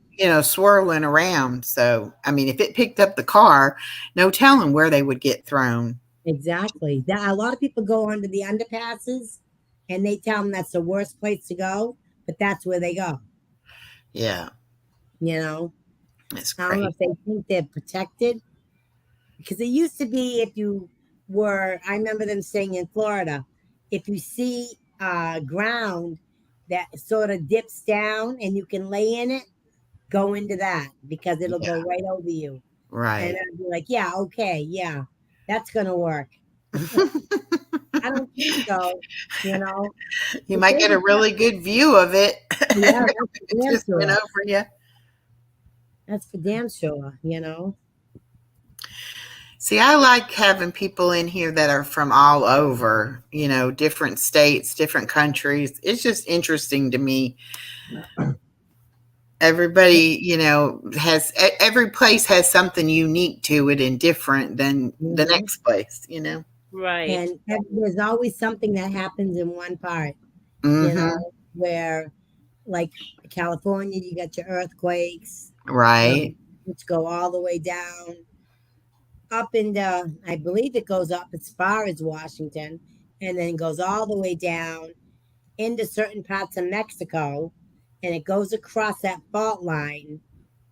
[SPEAKER 1] swirling around. So, I mean, if it picked up the car, no telling where they would get thrown.
[SPEAKER 3] Exactly. A lot of people go under the underpasses and they tell them that's the worst place to go, but that's where they go.
[SPEAKER 1] Yeah.
[SPEAKER 3] It's crazy. I don't know if they think they're protected, because it used to be I remember them saying in Florida, if you see ground that sort of dips down and you can lay in it, go into that, because it'll go right over you.
[SPEAKER 1] Right.
[SPEAKER 3] And I'd be like, yeah, okay, yeah. That's going to work. I don't think so,
[SPEAKER 1] You might get a really good view of it.
[SPEAKER 3] Yeah,
[SPEAKER 1] it just went over you.
[SPEAKER 3] That's for damn sure,
[SPEAKER 1] See, I like having people in here that are from all over, different states, different countries. It's just interesting to me. Everybody, every place has something unique to it and different than the next place,
[SPEAKER 4] Right.
[SPEAKER 3] And there's always something that happens in one part,
[SPEAKER 1] Mm-hmm.
[SPEAKER 3] where like California, you got your earthquakes,
[SPEAKER 1] Right.
[SPEAKER 3] which go all the way down up into, I believe it goes up as far as Washington, and then goes all the way down into certain parts of Mexico, and it goes across that fault line,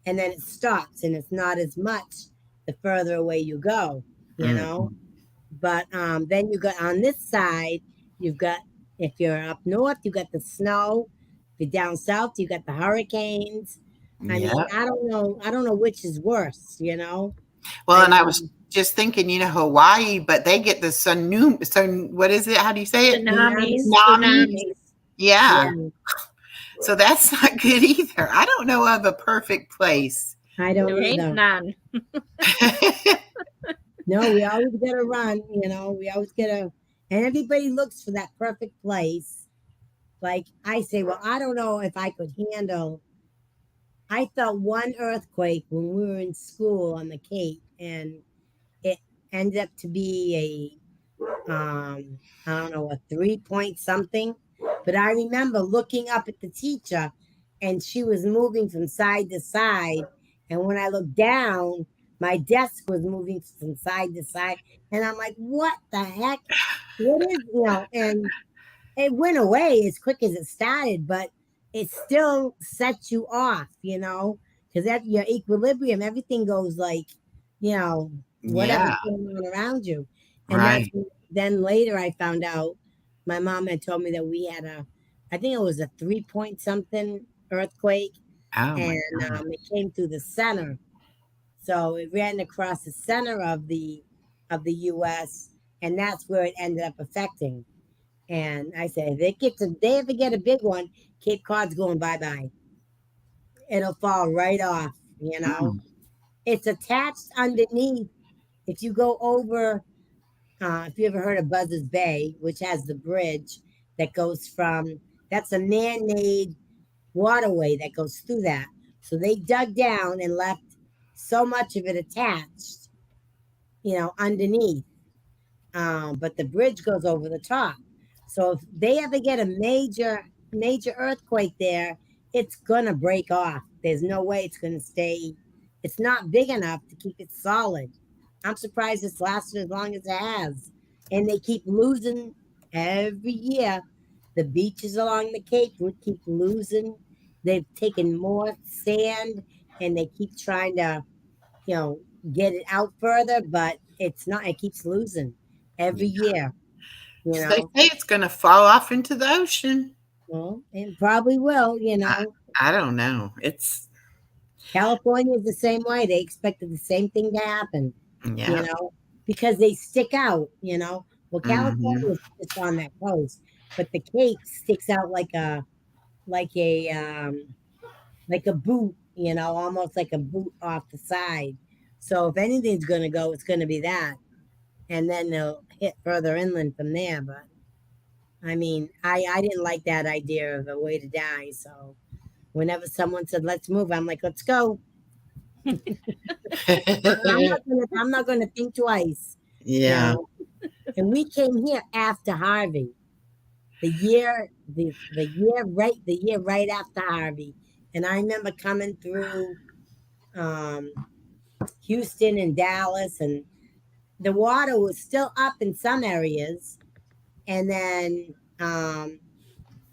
[SPEAKER 3] and then it stops, and it's not as much the further away you go,
[SPEAKER 1] Mm.
[SPEAKER 3] But then you got on this side, you've got, if you're up north, you got the snow. If you're down south, you got the hurricanes. I
[SPEAKER 1] Yeah.
[SPEAKER 3] mean, I don't know which is worse,
[SPEAKER 1] Well,
[SPEAKER 3] I
[SPEAKER 1] and I
[SPEAKER 3] mean,
[SPEAKER 1] was just thinking, Hawaii, but they get the what is it? How do you say it?
[SPEAKER 4] Tsunamis.
[SPEAKER 1] Tsunamis.
[SPEAKER 4] Tsunamis.
[SPEAKER 1] Yeah.
[SPEAKER 3] yeah,
[SPEAKER 1] So that's not good either. I don't know of a perfect place.
[SPEAKER 3] I don't
[SPEAKER 4] There ain't
[SPEAKER 3] either.
[SPEAKER 4] none.
[SPEAKER 3] No, we always gotta run, we always gotta, and everybody looks for that perfect place. Like I say, well, I don't know if I could handle. I felt one earthquake when we were in school on the Cape, and it ended up to be I don't know, a 3 point something. But I remember looking up at the teacher, and she was moving from side to side. And when I looked down, my desk was moving from side to side. And I'm like, what the heck? What is, and it went away as quick as it started, but it still sets you off, because at your equilibrium, everything goes like, whatever's
[SPEAKER 1] Yeah.
[SPEAKER 3] going on around you. And
[SPEAKER 1] Right.
[SPEAKER 3] then later I found out my mom had told me that we had I think it was a 3 point something earthquake,
[SPEAKER 1] Oh my
[SPEAKER 3] and
[SPEAKER 1] God.
[SPEAKER 3] it came through the center. So it ran across the center of the US, and that's where it ended up affecting. And I said, if they ever get a big one, Cape Cod's going bye-bye. It'll fall right off.
[SPEAKER 1] Mm.
[SPEAKER 3] It's attached underneath. If you go over, if you ever heard of Buzzards Bay, which has the bridge that goes from, that's a man-made waterway that goes through that. So they dug down and left so much of it attached, underneath. But the bridge goes over the top. So if they ever get a major earthquake there, it's gonna break off. There's no way it's gonna stay. It's not big enough to keep it solid. I'm surprised it's lasted as long as it has. And they keep losing every year. The beaches along the Cape would keep losing. They've taken more sand, and they keep trying to, you know, get it out further, but it's not. It keeps losing every year. You
[SPEAKER 1] So they
[SPEAKER 3] know,
[SPEAKER 1] say it's going to fall off into the ocean.
[SPEAKER 3] well, it probably will.
[SPEAKER 1] I don't know. It's
[SPEAKER 3] California is the same way. They expected the same thing to happen. You
[SPEAKER 1] yeah.
[SPEAKER 3] know, because they stick out. Well, California
[SPEAKER 1] Hmm.
[SPEAKER 3] is just on that coast, but the Cape sticks out like a like a boot. Almost like a boot off the side. So if anything's going to go, it's going to be that, and then they'll hit further inland from there. But I mean, I didn't like that idea of a way to die. So whenever someone said let's move, I'm like, let's go. I'm not gonna think twice.
[SPEAKER 1] Yeah.
[SPEAKER 3] And we came here after Harvey. The year right after Harvey. And I remember coming through Houston and Dallas, and the water was still up in some areas, and then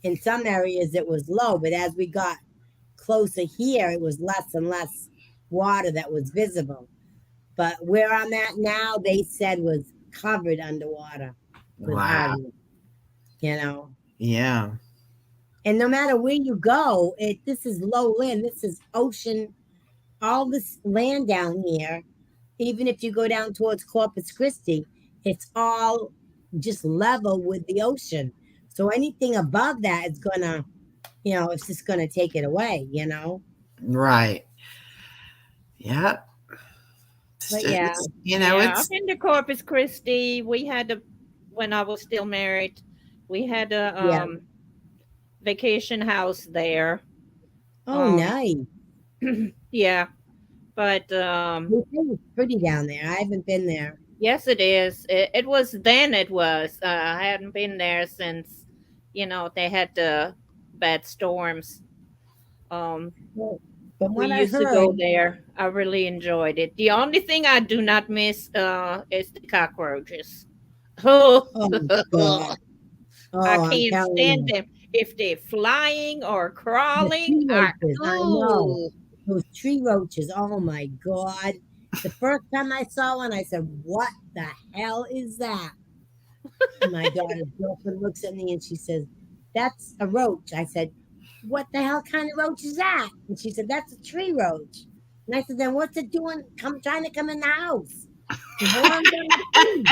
[SPEAKER 3] in some areas it was low, but as we got closer here, it was less and less water that was visible. But where I'm at now, they said was covered underwater with
[SPEAKER 1] Wow.
[SPEAKER 3] Harvey.
[SPEAKER 1] Yeah.
[SPEAKER 3] And no matter where you go, this is low land. This is ocean. All this land down here, even if you go down towards Corpus Christi, it's all just level with the ocean. So anything above that is gonna, it's just gonna take it away.
[SPEAKER 1] Right. Yeah.
[SPEAKER 3] But yeah,
[SPEAKER 4] Yeah,
[SPEAKER 1] It's
[SPEAKER 4] I've been to Corpus Christi. When I was still married, we had a
[SPEAKER 3] yeah.
[SPEAKER 4] vacation house there.
[SPEAKER 3] Oh, nice.
[SPEAKER 4] Yeah, but
[SPEAKER 3] It's pretty down there. I haven't been there.
[SPEAKER 4] Yes, it is. It was then. It was. I hadn't been there since, they had the bad storms. Um,
[SPEAKER 3] Well, from
[SPEAKER 4] we
[SPEAKER 3] what I
[SPEAKER 4] used to go
[SPEAKER 3] heard,
[SPEAKER 4] there. I really enjoyed it. The only thing I do not miss is the cockroaches. Oh,
[SPEAKER 3] oh God,
[SPEAKER 4] I
[SPEAKER 3] oh, I'm
[SPEAKER 4] can't
[SPEAKER 3] telling
[SPEAKER 4] stand
[SPEAKER 3] you,
[SPEAKER 4] them. If they're flying or
[SPEAKER 3] the
[SPEAKER 4] crawling,
[SPEAKER 3] tree roaches. I know
[SPEAKER 4] ooh.
[SPEAKER 3] those tree roaches. Oh my God! The first time I saw one, I said, "What the hell is that?" My daughter's girlfriend looks at me and she says, "That's a roach." I said, "What the hell kind of roach is that?" And she said, "That's a tree roach." And I said, "Then what's it doing? Trying to come in the house? It belongs on the tree.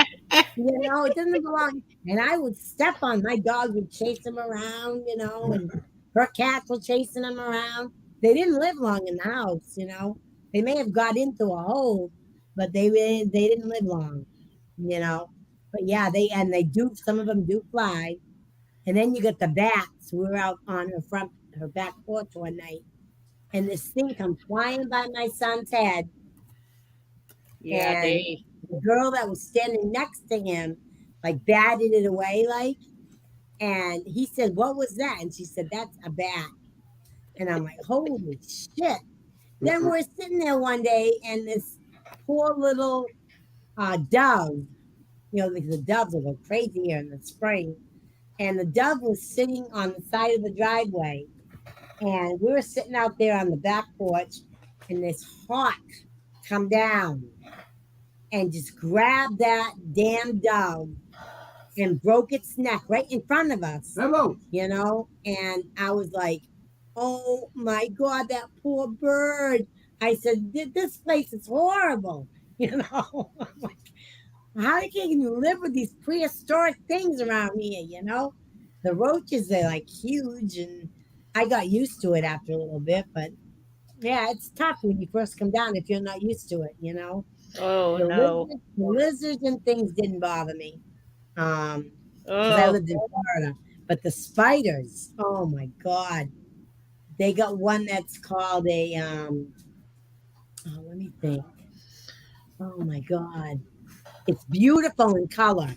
[SPEAKER 3] It doesn't belong." And I would step on my dog would chase him around, and her cats were chasing him around. They didn't live long in the house. They may have got into a hole, but they didn't live long, you know. But yeah, they do some of them do fly. And then you get the bats. We were out on her back porch one night, and this thing come flying by my son's head,
[SPEAKER 4] Yeah,
[SPEAKER 3] and
[SPEAKER 4] they.
[SPEAKER 3] the girl that was standing next to him like batted it away, like, and he said, "What was that?" And she said, "That's a bat." And I'm like, "Holy shit." Then we're sitting there one day, and this poor little dove, because the doves will go crazy here in the spring, and the dove was sitting on the side of the driveway, and we were sitting out there on the back porch, and this hawk come down and just grabbed that damn dove and broke its neck right in front of us,
[SPEAKER 2] Hello.
[SPEAKER 3] And I was like, "Oh my God, that poor bird." I said, "This place is horrible." I'm like, how can you live with these prehistoric things around here? The roaches, they're like huge, and I got used to it after a little bit, but yeah, it's tough when you first come down if you're not used to it.
[SPEAKER 4] Oh
[SPEAKER 3] The
[SPEAKER 4] no.
[SPEAKER 3] lizards and things didn't bother me. Because I
[SPEAKER 4] Oh,
[SPEAKER 3] lived in Florida. But the spiders, oh my God. They got one that's called let me think. Oh my God. It's beautiful in color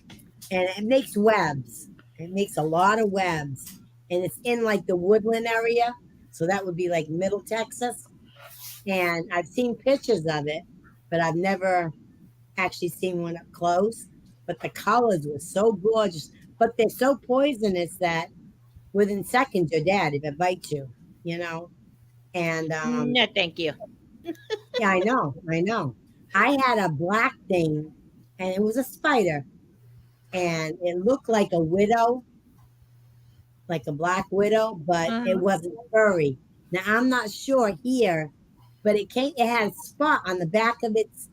[SPEAKER 3] and it makes webs. It makes a lot of webs. And it's in like the woodland area. So that would be like Middle Texas. And I've seen pictures of it, but I've never actually seen one up close. But the colors were so gorgeous. But they're so poisonous that within seconds you're dead if it bites you. And
[SPEAKER 4] no, thank you.
[SPEAKER 3] yeah, I know. I had a black thing, and it was a spider, and it looked like a widow, like a black widow, but it
[SPEAKER 4] Uh-huh.
[SPEAKER 3] wasn't furry. Now I'm not sure here, but it had a spot on the back of its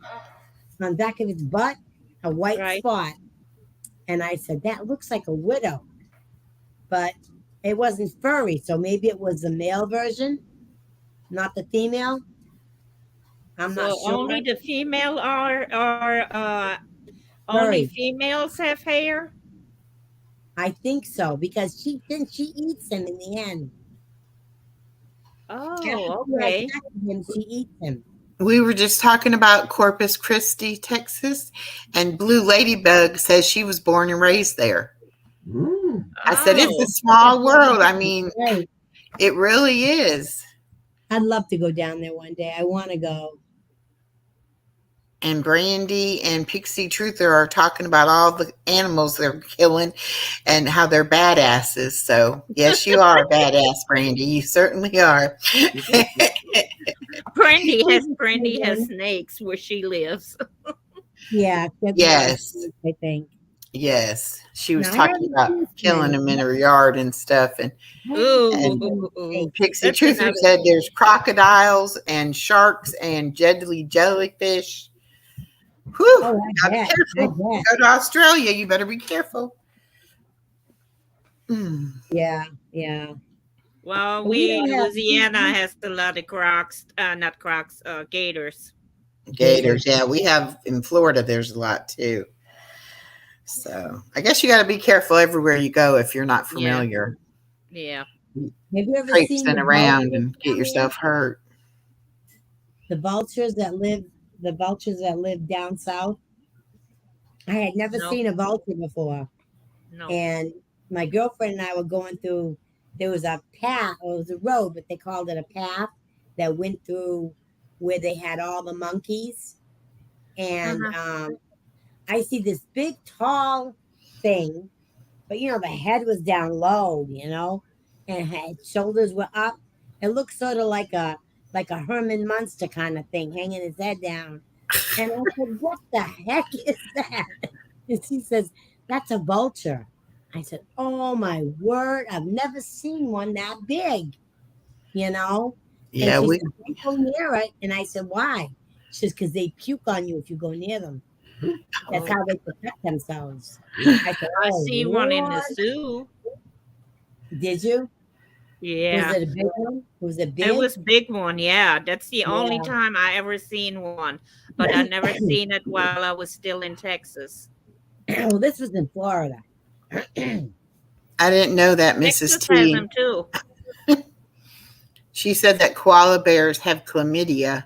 [SPEAKER 3] butt, a white
[SPEAKER 4] Right.
[SPEAKER 3] spot. And I said, "That looks like a widow," but it wasn't furry, so maybe it was the male version, not the female. I'm not
[SPEAKER 4] So
[SPEAKER 3] sure.
[SPEAKER 4] only the female are only
[SPEAKER 3] Furry.
[SPEAKER 4] females have hair?
[SPEAKER 3] I think so because she eats him in the end. After
[SPEAKER 4] Oh,
[SPEAKER 3] she has
[SPEAKER 4] okay.
[SPEAKER 3] sex with him, she eats him.
[SPEAKER 1] We were just talking about Corpus Christi, Texas, and Blue Ladybug says she was born and raised there. I said, it's a
[SPEAKER 4] Oh,
[SPEAKER 1] small world. I mean,
[SPEAKER 3] Right.
[SPEAKER 1] it really is.
[SPEAKER 3] I'd love to go down there one day. I want to go.
[SPEAKER 1] And Brandy and Pixie Truther are talking about all the animals they're killing and how they're badasses. So, yes, you are a badass, Brandy. You certainly are.
[SPEAKER 4] Brandy has snakes where she lives.
[SPEAKER 3] Yeah, that's
[SPEAKER 1] Yes.
[SPEAKER 3] I think.
[SPEAKER 1] Yes. She was
[SPEAKER 3] Now, I
[SPEAKER 1] talking
[SPEAKER 3] haven't
[SPEAKER 1] about
[SPEAKER 3] seen
[SPEAKER 1] killing
[SPEAKER 3] snakes.
[SPEAKER 1] them in her yard and stuff. And
[SPEAKER 3] I haven't seen
[SPEAKER 1] And
[SPEAKER 3] many
[SPEAKER 4] Ooh,
[SPEAKER 3] snakes.
[SPEAKER 1] Pixie
[SPEAKER 4] that's
[SPEAKER 1] Truther
[SPEAKER 4] another.
[SPEAKER 1] said there's crocodiles and sharks and deadly jellyfish. Whew,
[SPEAKER 3] Oh, I
[SPEAKER 1] gotta be
[SPEAKER 3] bet. I
[SPEAKER 1] careful.
[SPEAKER 3] bet.
[SPEAKER 1] Go to Australia, you better be careful. Mm.
[SPEAKER 3] Yeah, yeah.
[SPEAKER 4] Well,
[SPEAKER 3] But we don't have.
[SPEAKER 4] Louisiana has a lot of crocs, not crocs, gators.
[SPEAKER 1] Gators, yeah, we have in Florida. There's a lot too. So I guess you got to be careful everywhere you go if you're not
[SPEAKER 4] Yeah,
[SPEAKER 1] familiar.
[SPEAKER 4] yeah.
[SPEAKER 3] Have you ever seen
[SPEAKER 1] Traipsing
[SPEAKER 3] the
[SPEAKER 1] around
[SPEAKER 3] vultures
[SPEAKER 1] and get
[SPEAKER 3] down there?
[SPEAKER 1] yourself hurt.
[SPEAKER 3] The vultures that live down south. I had never
[SPEAKER 4] No.
[SPEAKER 3] seen a vulture before.
[SPEAKER 4] No.
[SPEAKER 3] And my girlfriend and I were going through, there was a path, or it was a road, but they called it a path that went through where they had all the monkeys. And I see this big, tall thing, but the head was down low, and had shoulders were up. It looked sort of like a Herman Munster kind of thing, hanging his head down. And I said, "What the heck is that?" And she says, "That's a vulture." I said, "Oh my word! I've never seen one that big." And
[SPEAKER 1] Yeah,
[SPEAKER 3] she
[SPEAKER 1] we
[SPEAKER 3] said, "Don't go near it." And I said, "Why?" She says, "Because they puke on you if you go near them. That's how they protect themselves." I said,
[SPEAKER 4] I
[SPEAKER 3] "Oh,
[SPEAKER 4] see one in the
[SPEAKER 3] Lord."
[SPEAKER 4] zoo.
[SPEAKER 3] Did you?
[SPEAKER 4] Yeah.
[SPEAKER 3] Was it a big one? Was it big?
[SPEAKER 4] It was big one, yeah. That's the only
[SPEAKER 3] Yeah.
[SPEAKER 4] time I ever seen one. But I never seen it while I was still in Texas.
[SPEAKER 3] Well, this was in Florida.
[SPEAKER 1] I didn't know that, Mrs.
[SPEAKER 4] Texas has
[SPEAKER 1] T.
[SPEAKER 4] them too.
[SPEAKER 1] She said that koala bears have chlamydia.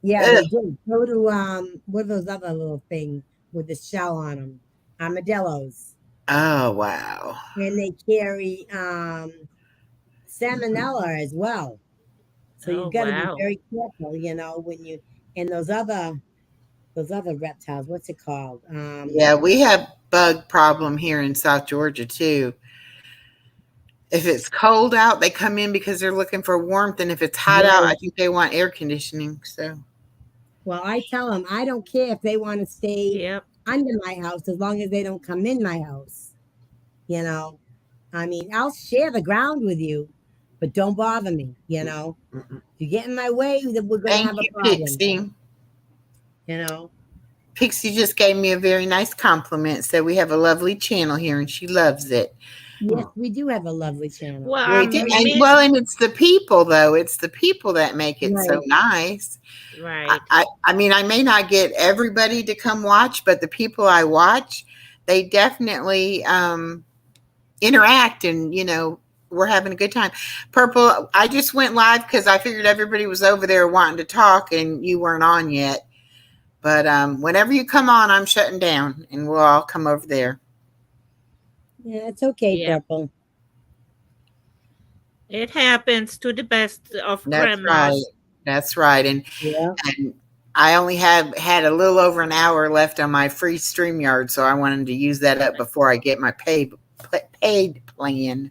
[SPEAKER 3] Yeah,
[SPEAKER 1] Ugh.
[SPEAKER 3] they do. Go to what are those other little things with the shell on them? Armadillos.
[SPEAKER 1] Oh, wow.
[SPEAKER 3] And they carry salmonella as well. So
[SPEAKER 4] Oh,
[SPEAKER 3] you've got to be
[SPEAKER 4] wow.
[SPEAKER 3] very careful, when you and those other reptiles. What's it called?
[SPEAKER 1] Yeah, we have bug problem here in South Georgia too. If it's cold out, they come in because they're looking for warmth, and if it's hot out, I
[SPEAKER 3] Right.
[SPEAKER 1] think they want air conditioning. So
[SPEAKER 3] Well, I tell them I don't care if they want to stay
[SPEAKER 4] Yep.
[SPEAKER 3] under my house as long as they don't come in my house. I mean, I'll share the ground with you, but don't bother me. If you get in my way, then we're going to
[SPEAKER 1] thank
[SPEAKER 3] have a
[SPEAKER 1] you,
[SPEAKER 3] problem.
[SPEAKER 1] Pixie.
[SPEAKER 3] You know,
[SPEAKER 1] Pixie just gave me a very nice compliment. Said we have a lovely channel here, and she loves it.
[SPEAKER 3] yes, we do have a lovely channel.
[SPEAKER 4] Well,
[SPEAKER 1] We do, and it's the people though. It's the people that make it so
[SPEAKER 3] Right.
[SPEAKER 1] nice.
[SPEAKER 4] right.
[SPEAKER 1] I mean, I may not get everybody to come watch, but the people I watch, they definitely interact, and we're having a good time. Purple, I just went live because I figured everybody was over there wanting to talk, and you weren't on yet. But whenever you come on, I'm shutting down, and we'll all come over there.
[SPEAKER 3] Yeah, it's okay,
[SPEAKER 4] Yeah.
[SPEAKER 3] Purple.
[SPEAKER 4] It happens to the best of
[SPEAKER 1] That's
[SPEAKER 4] grandmas.
[SPEAKER 1] right. That's right. And
[SPEAKER 3] Yeah.
[SPEAKER 1] I only had a little over an hour left on my free StreamYard, so I wanted to use that up before I get my paid plan.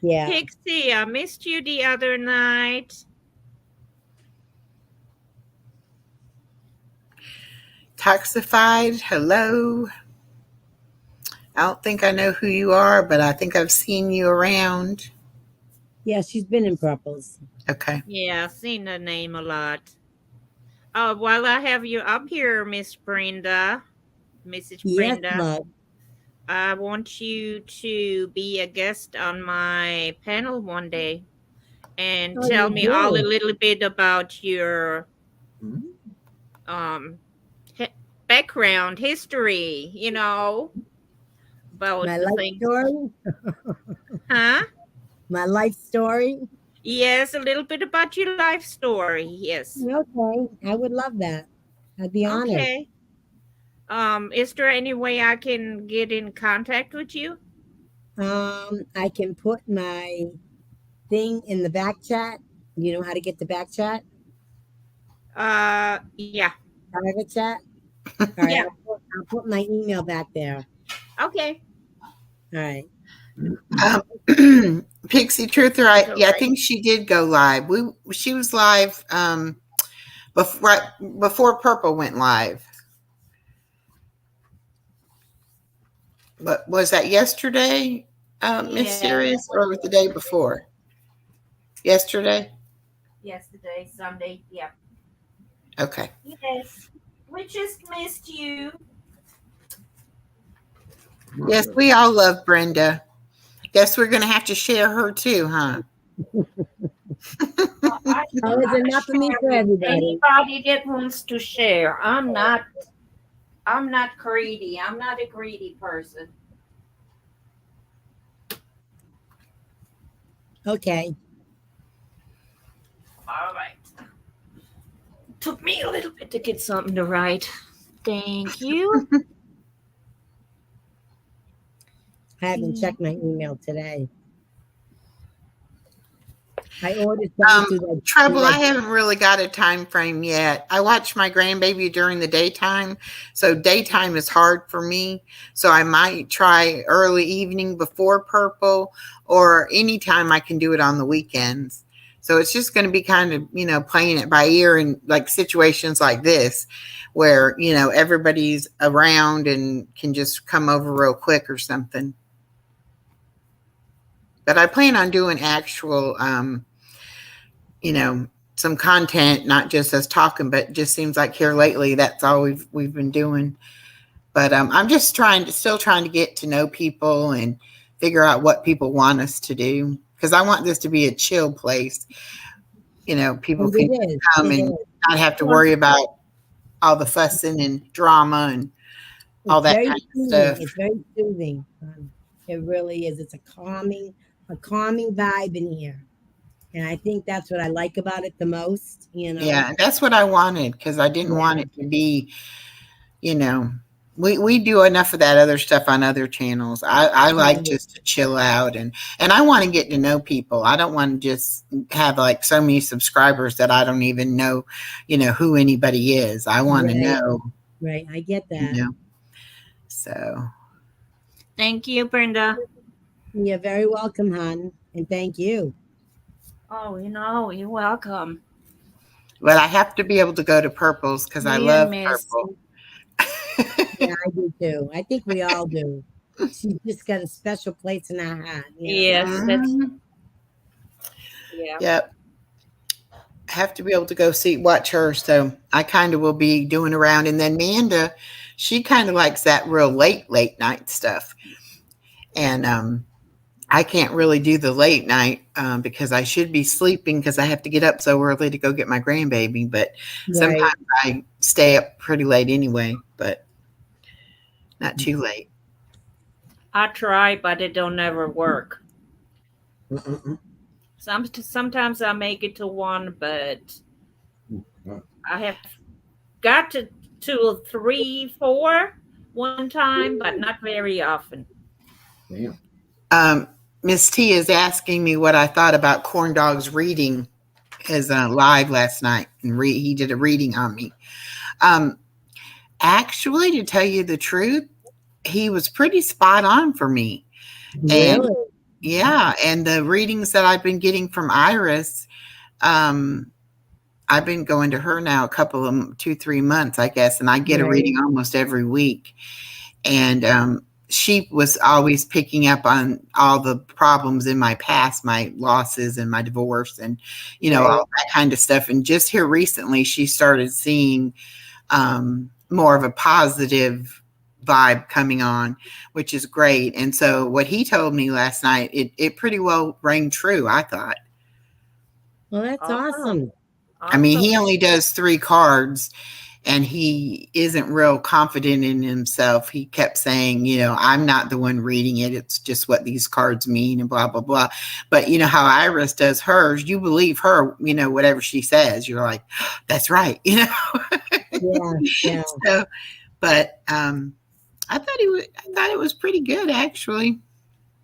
[SPEAKER 3] Yeah.
[SPEAKER 4] Pixie, I missed you the other night.
[SPEAKER 1] Toxified, hello. I don't think I know who you are, but I think I've seen you around.
[SPEAKER 3] Yeah, she's been in Purples.
[SPEAKER 1] Okay.
[SPEAKER 4] Yeah, I've seen the name a lot. While I have you up here, Miss Brenda, Mrs.
[SPEAKER 3] Yes,
[SPEAKER 4] Brenda,
[SPEAKER 3] love.
[SPEAKER 4] I want you to be a guest on my panel one day and
[SPEAKER 3] Oh,
[SPEAKER 4] tell
[SPEAKER 3] you
[SPEAKER 4] me all a
[SPEAKER 3] do?
[SPEAKER 4] little bit about your background, history, about
[SPEAKER 3] My
[SPEAKER 4] the
[SPEAKER 3] life
[SPEAKER 4] things.
[SPEAKER 3] story?
[SPEAKER 4] Huh?
[SPEAKER 3] My life story?
[SPEAKER 4] Yes, a little bit about your life story. Yes.
[SPEAKER 3] Okay, I would love that. I'd be honored.
[SPEAKER 4] Okay. Is there any way I can get in contact with you?
[SPEAKER 3] I can put my thing in the back chat. You know how to get the back chat?
[SPEAKER 4] Yeah.
[SPEAKER 3] Private chat? All right,
[SPEAKER 4] Yeah.
[SPEAKER 3] I'll put my email back there.
[SPEAKER 4] Okay.
[SPEAKER 3] All right.
[SPEAKER 1] Pixie Truther, I think she did go live. She was live before Purple went live. But was that yesterday, Miss Sirius, or was the day before? Yesterday?
[SPEAKER 4] Yesterday, Sunday. Yeah.
[SPEAKER 1] Okay.
[SPEAKER 4] Yes. We just missed you.
[SPEAKER 1] Yes, we all love Brenda. Guess we're going to have to share her too, huh?
[SPEAKER 3] Oh, it's enough for me for everybody.
[SPEAKER 4] Anybody that wants to share. I'm not greedy. I'm not a greedy person.
[SPEAKER 3] Okay.
[SPEAKER 4] All right. Took me a little bit to get something to write. Thank you.
[SPEAKER 3] I haven't checked my email today. I ordered
[SPEAKER 1] Um,
[SPEAKER 3] something through
[SPEAKER 1] Trouble, I haven't really got a time frame yet. I watch my grandbaby during the daytime, so daytime is hard for me. So I might try early evening before Purple, or anytime I can do it on the weekends. So it's just going to be kind of, playing it by ear in like situations like this where, everybody's around and can just come over real quick or something. But I plan on doing actual, some content, not just us talking, but it just seems like here lately, that's all we've been doing. But I'm just still trying to get to know people and figure out what people want us to do. Because I want this to be a chill place. People can come and not have to worry about all the fussing and drama and all that kind of stuff.
[SPEAKER 3] It's very soothing. It really is. It's a calming vibe in here. And I think that's what I like about it the most,
[SPEAKER 1] Yeah, that's what I wanted, because I didn't want it to be, we do enough of that other stuff on other channels. I like just to chill out and I want to get to know people. I don't want to just have like so many subscribers that I don't even know, who anybody is. I want to know.
[SPEAKER 3] Right. I get that.
[SPEAKER 1] So.
[SPEAKER 4] Thank you, Brenda.
[SPEAKER 3] You're very welcome, hon. And thank you.
[SPEAKER 4] Oh, you're welcome.
[SPEAKER 1] But I have to be able to go to Purple's because I love Purple.
[SPEAKER 3] Yeah, I do too. I think we all do. She's just got a special place in our heart.
[SPEAKER 4] Yes.
[SPEAKER 1] Yeah. Yep. I have to be able to watch her. So I kind of will be doing around. And then Manda, she kind of likes that real late night stuff. And, I can't really do the late night because I should be sleeping because I have to get up so early to go get my grandbaby. But sometimes I stay up pretty late anyway, but not too late.
[SPEAKER 4] I try, but it don't ever work. Sometimes I make it to 1, but I have got to 2, 3, 4 one time, but not very often.
[SPEAKER 2] Damn.
[SPEAKER 1] Miss T is asking me what I thought about Corn Dog's reading his live last night, and he did a reading on me. Actually, to tell you the truth, he was pretty spot on for me.
[SPEAKER 3] Really?
[SPEAKER 1] And the readings that I've been getting from Iris, I've been going to her now a couple of 2-3 months, I guess, and I get a reading almost every week. And she was always picking up on all the problems in my past, my losses and my divorce and, all that kind of stuff. And just here recently, she started seeing more of a positive vibe coming on, which is great. And so what he told me last night, it pretty well rang true, I thought.
[SPEAKER 3] Well, that's awesome.
[SPEAKER 1] I mean, he only does 3 cards. And he isn't real confident in himself. He kept saying, I'm not the one reading it. It's just what these cards mean and blah, blah, blah. But how Iris does hers, you believe her, whatever she says. You're like, that's right,
[SPEAKER 3] Yeah.
[SPEAKER 1] So, but I thought it was pretty good, actually.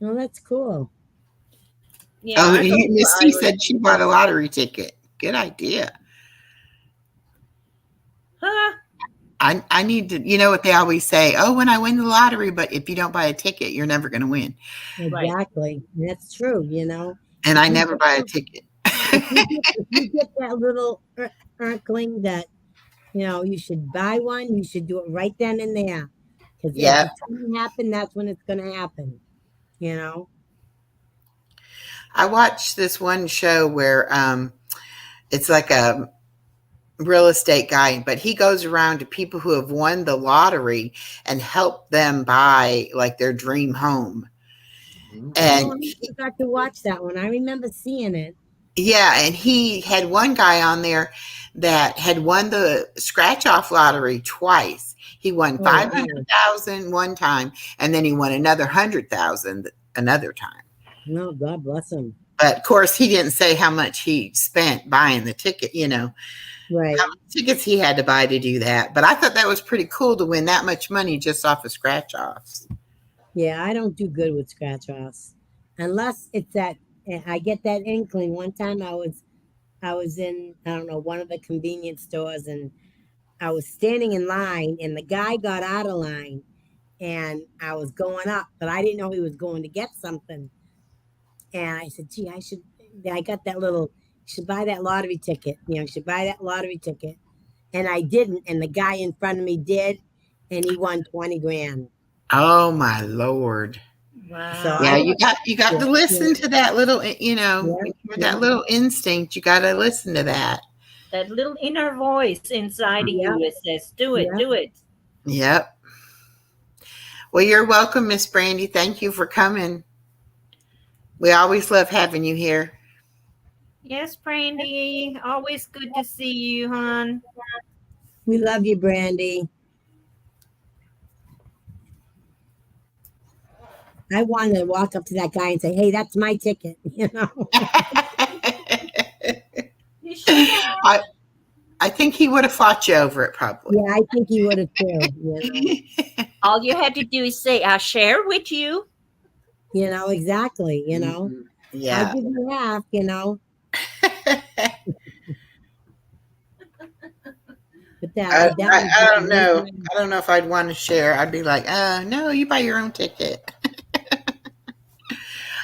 [SPEAKER 3] Well, that's cool.
[SPEAKER 4] Yeah.
[SPEAKER 1] Miss C said she bought a lottery ticket. Good idea.
[SPEAKER 4] Huh?
[SPEAKER 1] I need to, what they always say, when I win the lottery, but if you don't buy a ticket, you're never going to win.
[SPEAKER 3] Exactly. Right. That's true,
[SPEAKER 1] And I never buy a ticket.
[SPEAKER 3] If you get that little inkling that, you should buy one, you should do it right then and there. Because if something happens, that's when it's going to happen,
[SPEAKER 1] I watched this one show where it's like a real estate guy, but he goes around to people who have won the lottery and help them buy like their dream home. And
[SPEAKER 3] I got to watch that one. I remember seeing it.
[SPEAKER 1] Yeah, and he had one guy on there that had won the scratch off lottery twice. He won 500,000 one time, and then he won another 100,000 another time.
[SPEAKER 3] No, God bless him.
[SPEAKER 1] But of course, he didn't say how much he spent buying the ticket,
[SPEAKER 3] Right.
[SPEAKER 1] how many tickets he had to buy to do that. But I thought that was pretty cool to win that much money just off of scratch offs.
[SPEAKER 3] Yeah, I don't do good with scratch offs unless it's that I get that inkling. One time I was in, I don't know, one of the convenience stores, and I was standing in line, and the guy got out of line, and I was going up, but I didn't know he was going to get something. And I said, gee, I got that little, you should buy that lottery ticket. You should buy that lottery ticket. And I didn't. And the guy in front of me did. And he won 20 grand.
[SPEAKER 1] Oh my Lord.
[SPEAKER 4] Wow.
[SPEAKER 3] So
[SPEAKER 1] Yeah, you got to listen to that little, that little instinct. You got to listen to that.
[SPEAKER 4] That little inner voice inside of you that says, do it, do it.
[SPEAKER 1] Yep. Well, you're welcome, Miss Brandy. Thank you for coming. We always love having you here.
[SPEAKER 4] Yes, Brandy. Always good to see you, hon.
[SPEAKER 3] We love you, Brandy. I wanted to walk up to that guy and say, hey, that's my ticket.
[SPEAKER 4] You should have.
[SPEAKER 1] I think he would have fought you over it, probably.
[SPEAKER 3] Yeah, I think he would have too.
[SPEAKER 4] All you had to do is say, I'll share with you.
[SPEAKER 3] Exactly.
[SPEAKER 1] Yeah.
[SPEAKER 3] I'll give you half, But
[SPEAKER 1] I don't know. I don't know if I'd want to share. I'd be like, no, you buy your own ticket.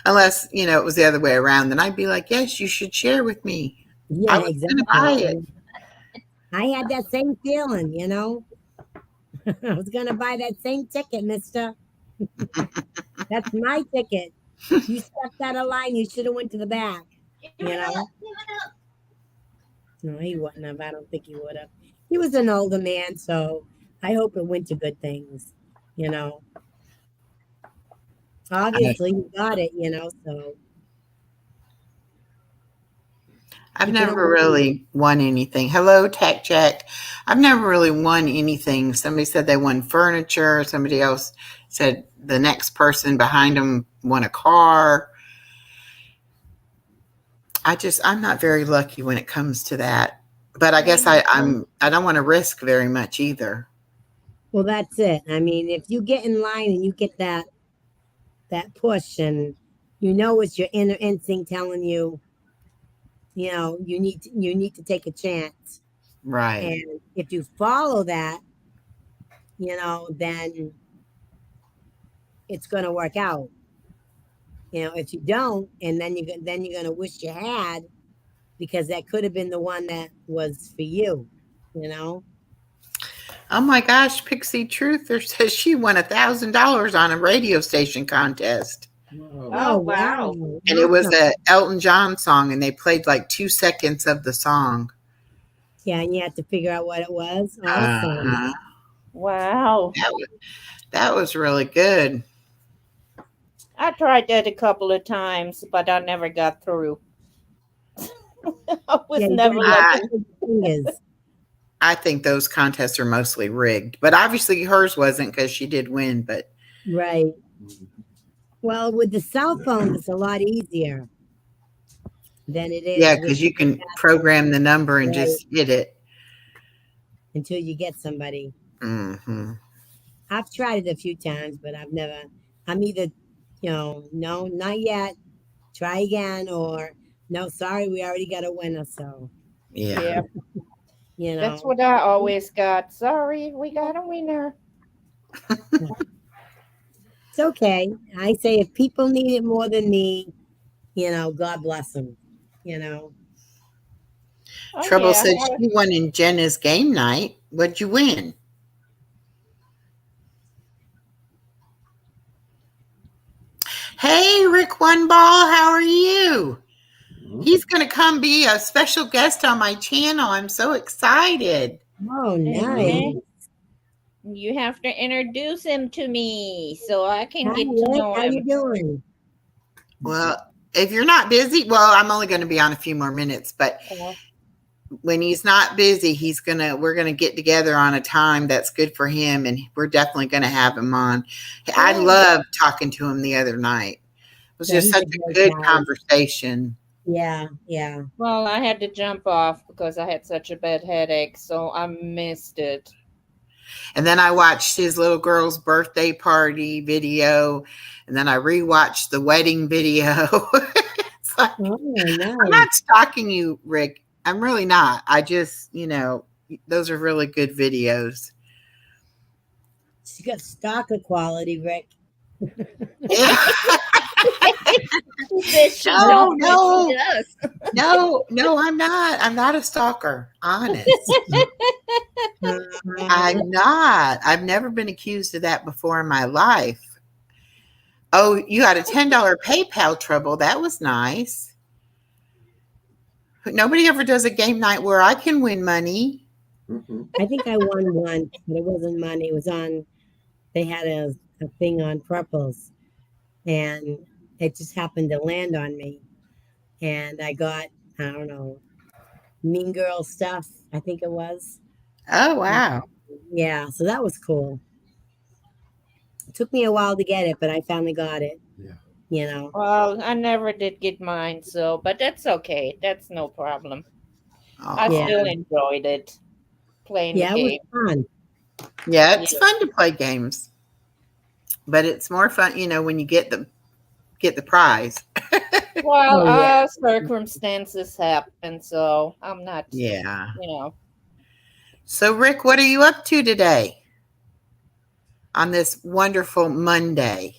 [SPEAKER 1] Unless, it was the other way around. Then I'd be like, yes, you should share with me.
[SPEAKER 3] Yeah,
[SPEAKER 1] I was
[SPEAKER 3] exactly.
[SPEAKER 1] Buy it.
[SPEAKER 3] I had that same feeling, I was going to buy that same ticket, mister. That's my ticket. You stepped out of line. You should have went to the back. No, he wouldn't have. I don't think he would have. He was an older man, so I hope it went to good things, Obviously, he got it, so.
[SPEAKER 1] I've never really won anything. Hello, Tech Jack. I've never really won anything. Somebody said they won furniture. Somebody else said the next person behind them won a car. I'm not very lucky when it comes to that. But I guess I don't want to risk very much either.
[SPEAKER 3] Well, that's it. I mean, if you get in line and you get that push, and it's your inner instinct telling you, you need to take a chance.
[SPEAKER 1] Right.
[SPEAKER 3] And if you follow that, then it's going to work out. If you don't, and then you're going to wish you had, because that could have been the one that was for you,
[SPEAKER 1] Oh my gosh, Pixie Truther says she won $1,000 on a radio station contest.
[SPEAKER 3] Oh, wow.
[SPEAKER 1] And it was a Elton John song, and they played like 2 seconds of the song.
[SPEAKER 3] Yeah, and you had to figure out what it was. Awesome.
[SPEAKER 4] Wow.
[SPEAKER 1] That was really good.
[SPEAKER 4] I tried that a couple of times, but I never got through. I was never lucky.
[SPEAKER 1] I think those contests are mostly rigged, but obviously hers wasn't, because she did win. But
[SPEAKER 3] right. Well, with the cell phone, it's a lot easier than it is.
[SPEAKER 1] Yeah, because you can program the number and just hit it
[SPEAKER 3] until you get somebody.
[SPEAKER 1] Mm-hmm.
[SPEAKER 3] I've tried it a few times, but I'm either, no, not yet. Try again, or no, sorry, we already got a winner. So
[SPEAKER 1] yeah.
[SPEAKER 4] That's what I always got. Sorry, we got a winner.
[SPEAKER 3] It's okay. I say if people need it more than me, God bless them.
[SPEAKER 1] Trouble said she won in Jenna's game night. What'd you win? Hey, Rick One Ball, how are you? He's going to come be a special guest on my channel. I'm so excited.
[SPEAKER 3] Oh, nice.
[SPEAKER 4] You have to introduce him to me so I can get to know him.
[SPEAKER 3] How you doing?
[SPEAKER 1] Well, if you're not busy, I'm only going to be on a few more minutes, but when he's not busy, we're going to get together on a time that's good for him, and we're definitely going to have him on. I loved talking to him the other night. was
[SPEAKER 3] Yeah,
[SPEAKER 1] just
[SPEAKER 3] he's
[SPEAKER 1] such
[SPEAKER 3] a
[SPEAKER 1] a
[SPEAKER 3] great
[SPEAKER 1] good
[SPEAKER 3] guy.
[SPEAKER 1] conversation.
[SPEAKER 3] Yeah, yeah.
[SPEAKER 4] Well, I had to jump off because I had such a bad headache, so I missed it.
[SPEAKER 1] And then I watched his little girl's birthday party video, and then I rewatched the wedding video. It's like,
[SPEAKER 3] Oh,
[SPEAKER 1] I'm
[SPEAKER 3] nice.
[SPEAKER 1] not stalking you, Rick. I'm really not. I just, those are really good videos.
[SPEAKER 3] She got stalker quality, Rick.
[SPEAKER 1] Yeah.
[SPEAKER 4] She says she
[SPEAKER 1] No,
[SPEAKER 4] don't, but
[SPEAKER 1] no.
[SPEAKER 4] she does.
[SPEAKER 1] No, I'm not. I'm not a stalker. Honest. I'm not. I've never been accused of that before in my life. Oh, you had a $10 PayPal trouble. That was nice. Nobody ever does a game night where I can win money.
[SPEAKER 3] I think I won once, but it wasn't money. It was on, they had a thing on Purples, and it just happened to land on me. And I got, I don't know, Mean Girl stuff, I think it was.
[SPEAKER 1] Oh, wow.
[SPEAKER 3] Yeah, so that was cool. It took me a while to get it, but I finally got it.
[SPEAKER 2] Yeah.
[SPEAKER 3] You know.
[SPEAKER 4] Well, I never did get mine, so but that's okay. That's no problem. I
[SPEAKER 1] Oh.
[SPEAKER 4] still enjoyed it playing
[SPEAKER 3] Yeah,
[SPEAKER 4] the
[SPEAKER 3] it was
[SPEAKER 4] game.
[SPEAKER 3] fun.
[SPEAKER 1] Yeah, it's
[SPEAKER 4] Yeah.
[SPEAKER 1] fun to play games. But it's more fun, when you get the prize.
[SPEAKER 4] Well,
[SPEAKER 3] Oh, yeah.
[SPEAKER 4] circumstances happen, so I'm not,
[SPEAKER 1] Yeah.
[SPEAKER 3] So,
[SPEAKER 1] Rick, what are you up to today on this wonderful Monday?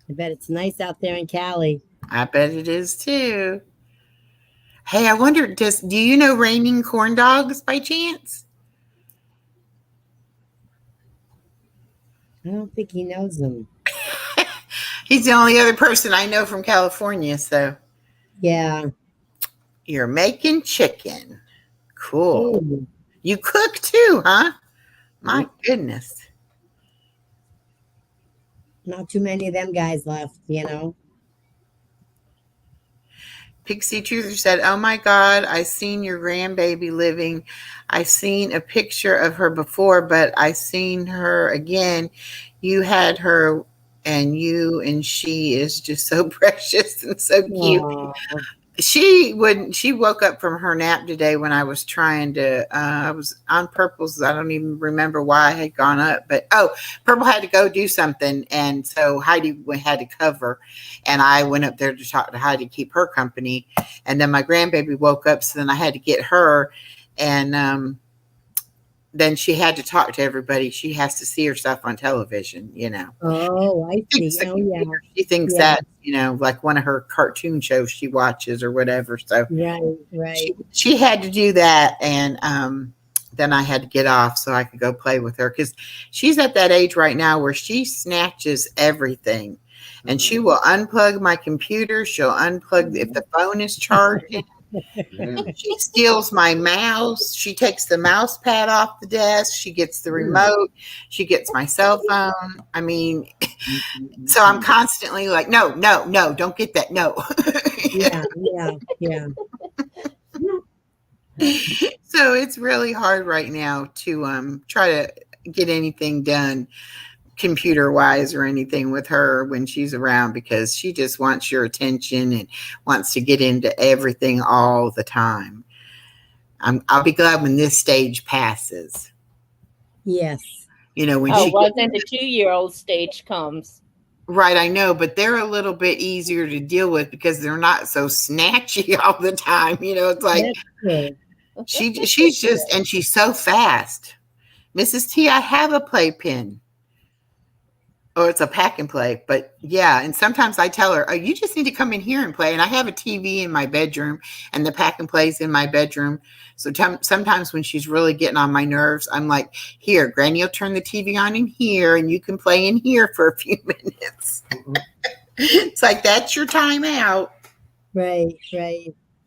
[SPEAKER 3] I bet it's nice out there in Cali.
[SPEAKER 1] I bet it is too. Hey, I wonder, do you know Raining Corn Dogs by chance?
[SPEAKER 3] I don't think he knows them.
[SPEAKER 1] He's the only other person I know from California, so.
[SPEAKER 3] Yeah.
[SPEAKER 1] You're making chicken. Cool.
[SPEAKER 3] Ooh.
[SPEAKER 1] You cook too, huh? My goodness.
[SPEAKER 3] Not too many of them guys left,
[SPEAKER 1] Pixie Truther said, "Oh my God, I seen your grandbaby living. I seen a picture of her before, but I seen her again. You had her, and she is just so precious and so cute."
[SPEAKER 3] Aww.
[SPEAKER 1] She woke up from her nap today when I was trying to, I was on Purple's. I don't even remember why I had gone up, but Purple had to go do something. And so Heidi had to cover, and I went up there to talk to Heidi, keep her company. And then my grandbaby woke up. So then I had to get her, and, then she had to talk to everybody. She has to see herself on television,
[SPEAKER 3] Oh, I see. Oh, yeah.
[SPEAKER 1] She thinks
[SPEAKER 3] Yeah.
[SPEAKER 1] that, like one of her cartoon shows she watches or whatever. So
[SPEAKER 3] Right.
[SPEAKER 1] she had to do that. And then I had to get off so I could go play with her, because she's at that age right now where she snatches everything. And she will unplug my computer. She'll unplug if the phone is charging. She steals my mouse. She takes the mouse pad off the desk. She gets the remote. She gets my cell phone. I mean, so I'm constantly like, no, don't get that. No.
[SPEAKER 3] Yeah.
[SPEAKER 1] So it's really hard right now to try to get anything done computer wise or anything with her when she's around, because she just wants your attention and wants to get into everything all the time. I'll be glad when this stage passes.
[SPEAKER 3] Yes.
[SPEAKER 1] When
[SPEAKER 4] then the 2-year-old stage comes.
[SPEAKER 1] Right, I know, but they're a little bit easier to deal with because they're not so snatchy all the time. It's like she's just, and she's so fast. Mrs. T, I have a playpen. Or it's a pack and play, but yeah. And sometimes I tell her, "Oh, you just need to come in here and play." And I have a TV in my bedroom, and the pack and play's in my bedroom. So sometimes when she's really getting on my nerves, I'm like, "Here, Granny will turn the TV on in here, and you can play in here for a few minutes." It's like, that's your time out.
[SPEAKER 3] Right.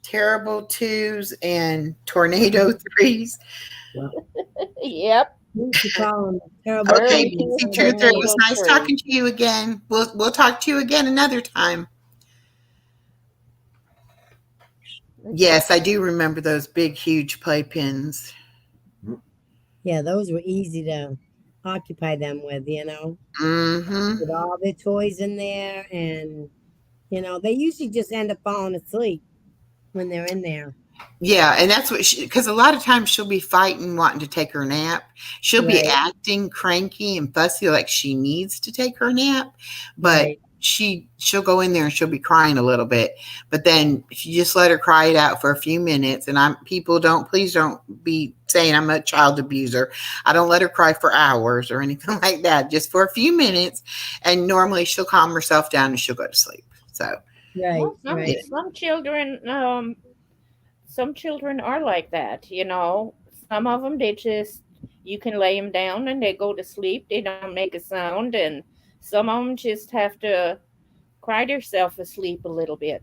[SPEAKER 1] Terrible 2s and tornado 3s.
[SPEAKER 4] Yep.
[SPEAKER 1] Okay, Pixie Truther, it was nice talking to you again. We'll talk to you again another time. Yes, I do remember those big, huge playpens.
[SPEAKER 3] Yeah, those were easy to occupy them with,
[SPEAKER 1] Mm-hmm.
[SPEAKER 3] with all their toys in there. And, they usually just end up falling asleep when they're in there.
[SPEAKER 1] Yeah, and that's what because a lot of times she'll be fighting, wanting to take her nap. She'll be
[SPEAKER 3] Right.
[SPEAKER 1] acting cranky and fussy, like she needs to take her nap, but
[SPEAKER 3] Right.
[SPEAKER 1] she'll go in there and she'll be crying a little bit. But then if you just let her cry it out for a few minutes, and please don't be saying I'm a child abuser. I don't let her cry for hours or anything like that, just for a few minutes. And normally she'll calm herself down and she'll go to sleep. So
[SPEAKER 3] Right.
[SPEAKER 4] Well,
[SPEAKER 3] Right.
[SPEAKER 4] some children are like that. Some of them you can lay them down and they go to sleep. They don't make a sound, and some of them just have to cry themselves asleep a little bit.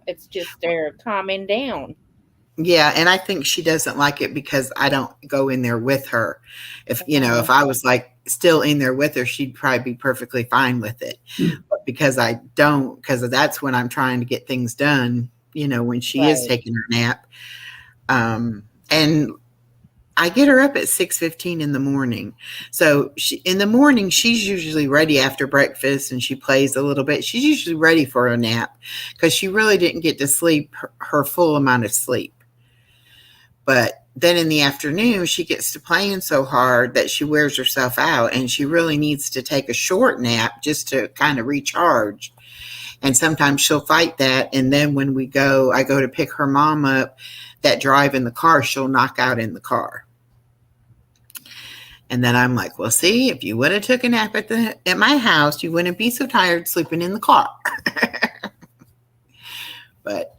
[SPEAKER 4] It's just they're calming down.
[SPEAKER 1] yeah, and I think she doesn't like it because I don't go in there with her. If I was like still in there with her, she'd probably be perfectly fine with it. But because I don't, because that's when I'm trying to get things done, when she is
[SPEAKER 3] Right.
[SPEAKER 1] taking her nap. And I get her up at 6:15 in the morning. So in the morning, she's usually ready after breakfast and she plays a little bit. She's usually ready for a nap because she really didn't get to sleep her full amount of sleep. But then in the afternoon, she gets to playing so hard that she wears herself out and she really needs to take a short nap just to kind of recharge. And sometimes she'll fight that. And then when I go to pick her mom up, that drive in the car, she'll knock out in the car. And then I'm like, well, see, if you would have took a nap at my house, you wouldn't be so tired sleeping in the car. But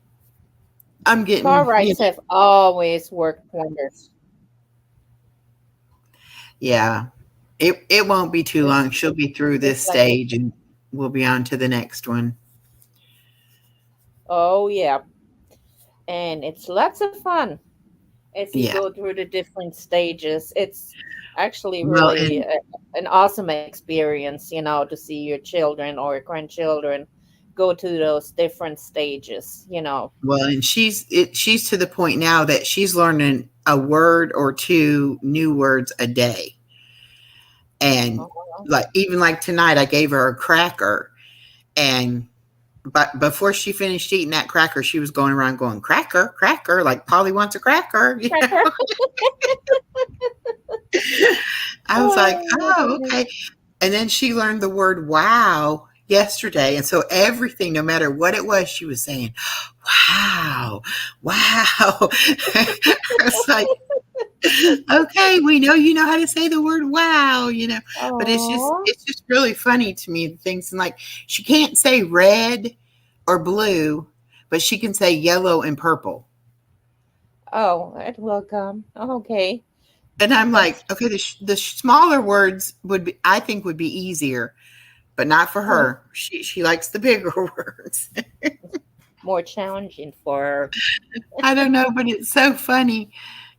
[SPEAKER 1] I'm getting
[SPEAKER 4] Car rides have always worked wonders.
[SPEAKER 1] Yeah, it won't be too long. She'll be through this
[SPEAKER 4] It's like
[SPEAKER 1] stage and we'll be on to the next one.
[SPEAKER 4] Oh yeah, and it's lots of fun as you
[SPEAKER 1] Yeah.
[SPEAKER 4] go through the different stages. It's actually
[SPEAKER 1] Well,
[SPEAKER 4] really an awesome experience, to see your children or grandchildren go to those different stages.
[SPEAKER 1] Well, and she's to the point now that she's learning a word or two new words a day. And even like tonight, I gave her a cracker, but before she finished eating that cracker, she was going around going, cracker, cracker, like Polly wants a cracker. I was like, oh, okay. And then she learned the word wow yesterday. And so everything, no matter what it was, she was saying, wow, wow. It's like, okay, we know you know how to say the word wow, but it's just really funny to me, the things, and like she can't say red or blue, but she can say yellow and purple.
[SPEAKER 4] Oh, welcome. Okay.
[SPEAKER 1] And I'm like, okay, the smaller words I think would be easier, but not for her. She likes the bigger words.
[SPEAKER 4] More challenging for her.
[SPEAKER 1] I don't know, but it's so funny,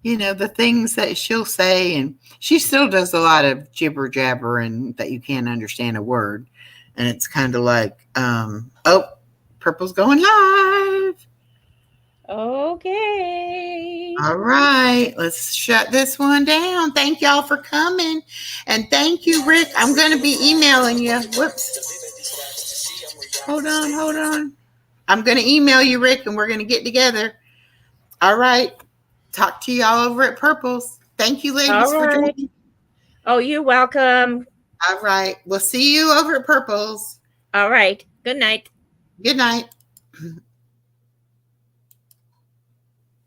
[SPEAKER 1] the things that she'll say, and she still does a lot of jibber jabber and that you can't understand a word. And it's kind of like, Purple's going live.
[SPEAKER 4] Okay.
[SPEAKER 1] All right, let's shut this one down. Thank y'all for coming. And thank you, Rick. I'm going to be emailing you. Whoops. Hold on. I'm going to email you, Rick, and we're going to get together. All right. Talk to y'all over at Purple's. Thank you, ladies, for joining.
[SPEAKER 4] Oh, you're welcome.
[SPEAKER 1] All right. We'll see you over at Purple's.
[SPEAKER 4] All right. Good night.
[SPEAKER 1] Good night.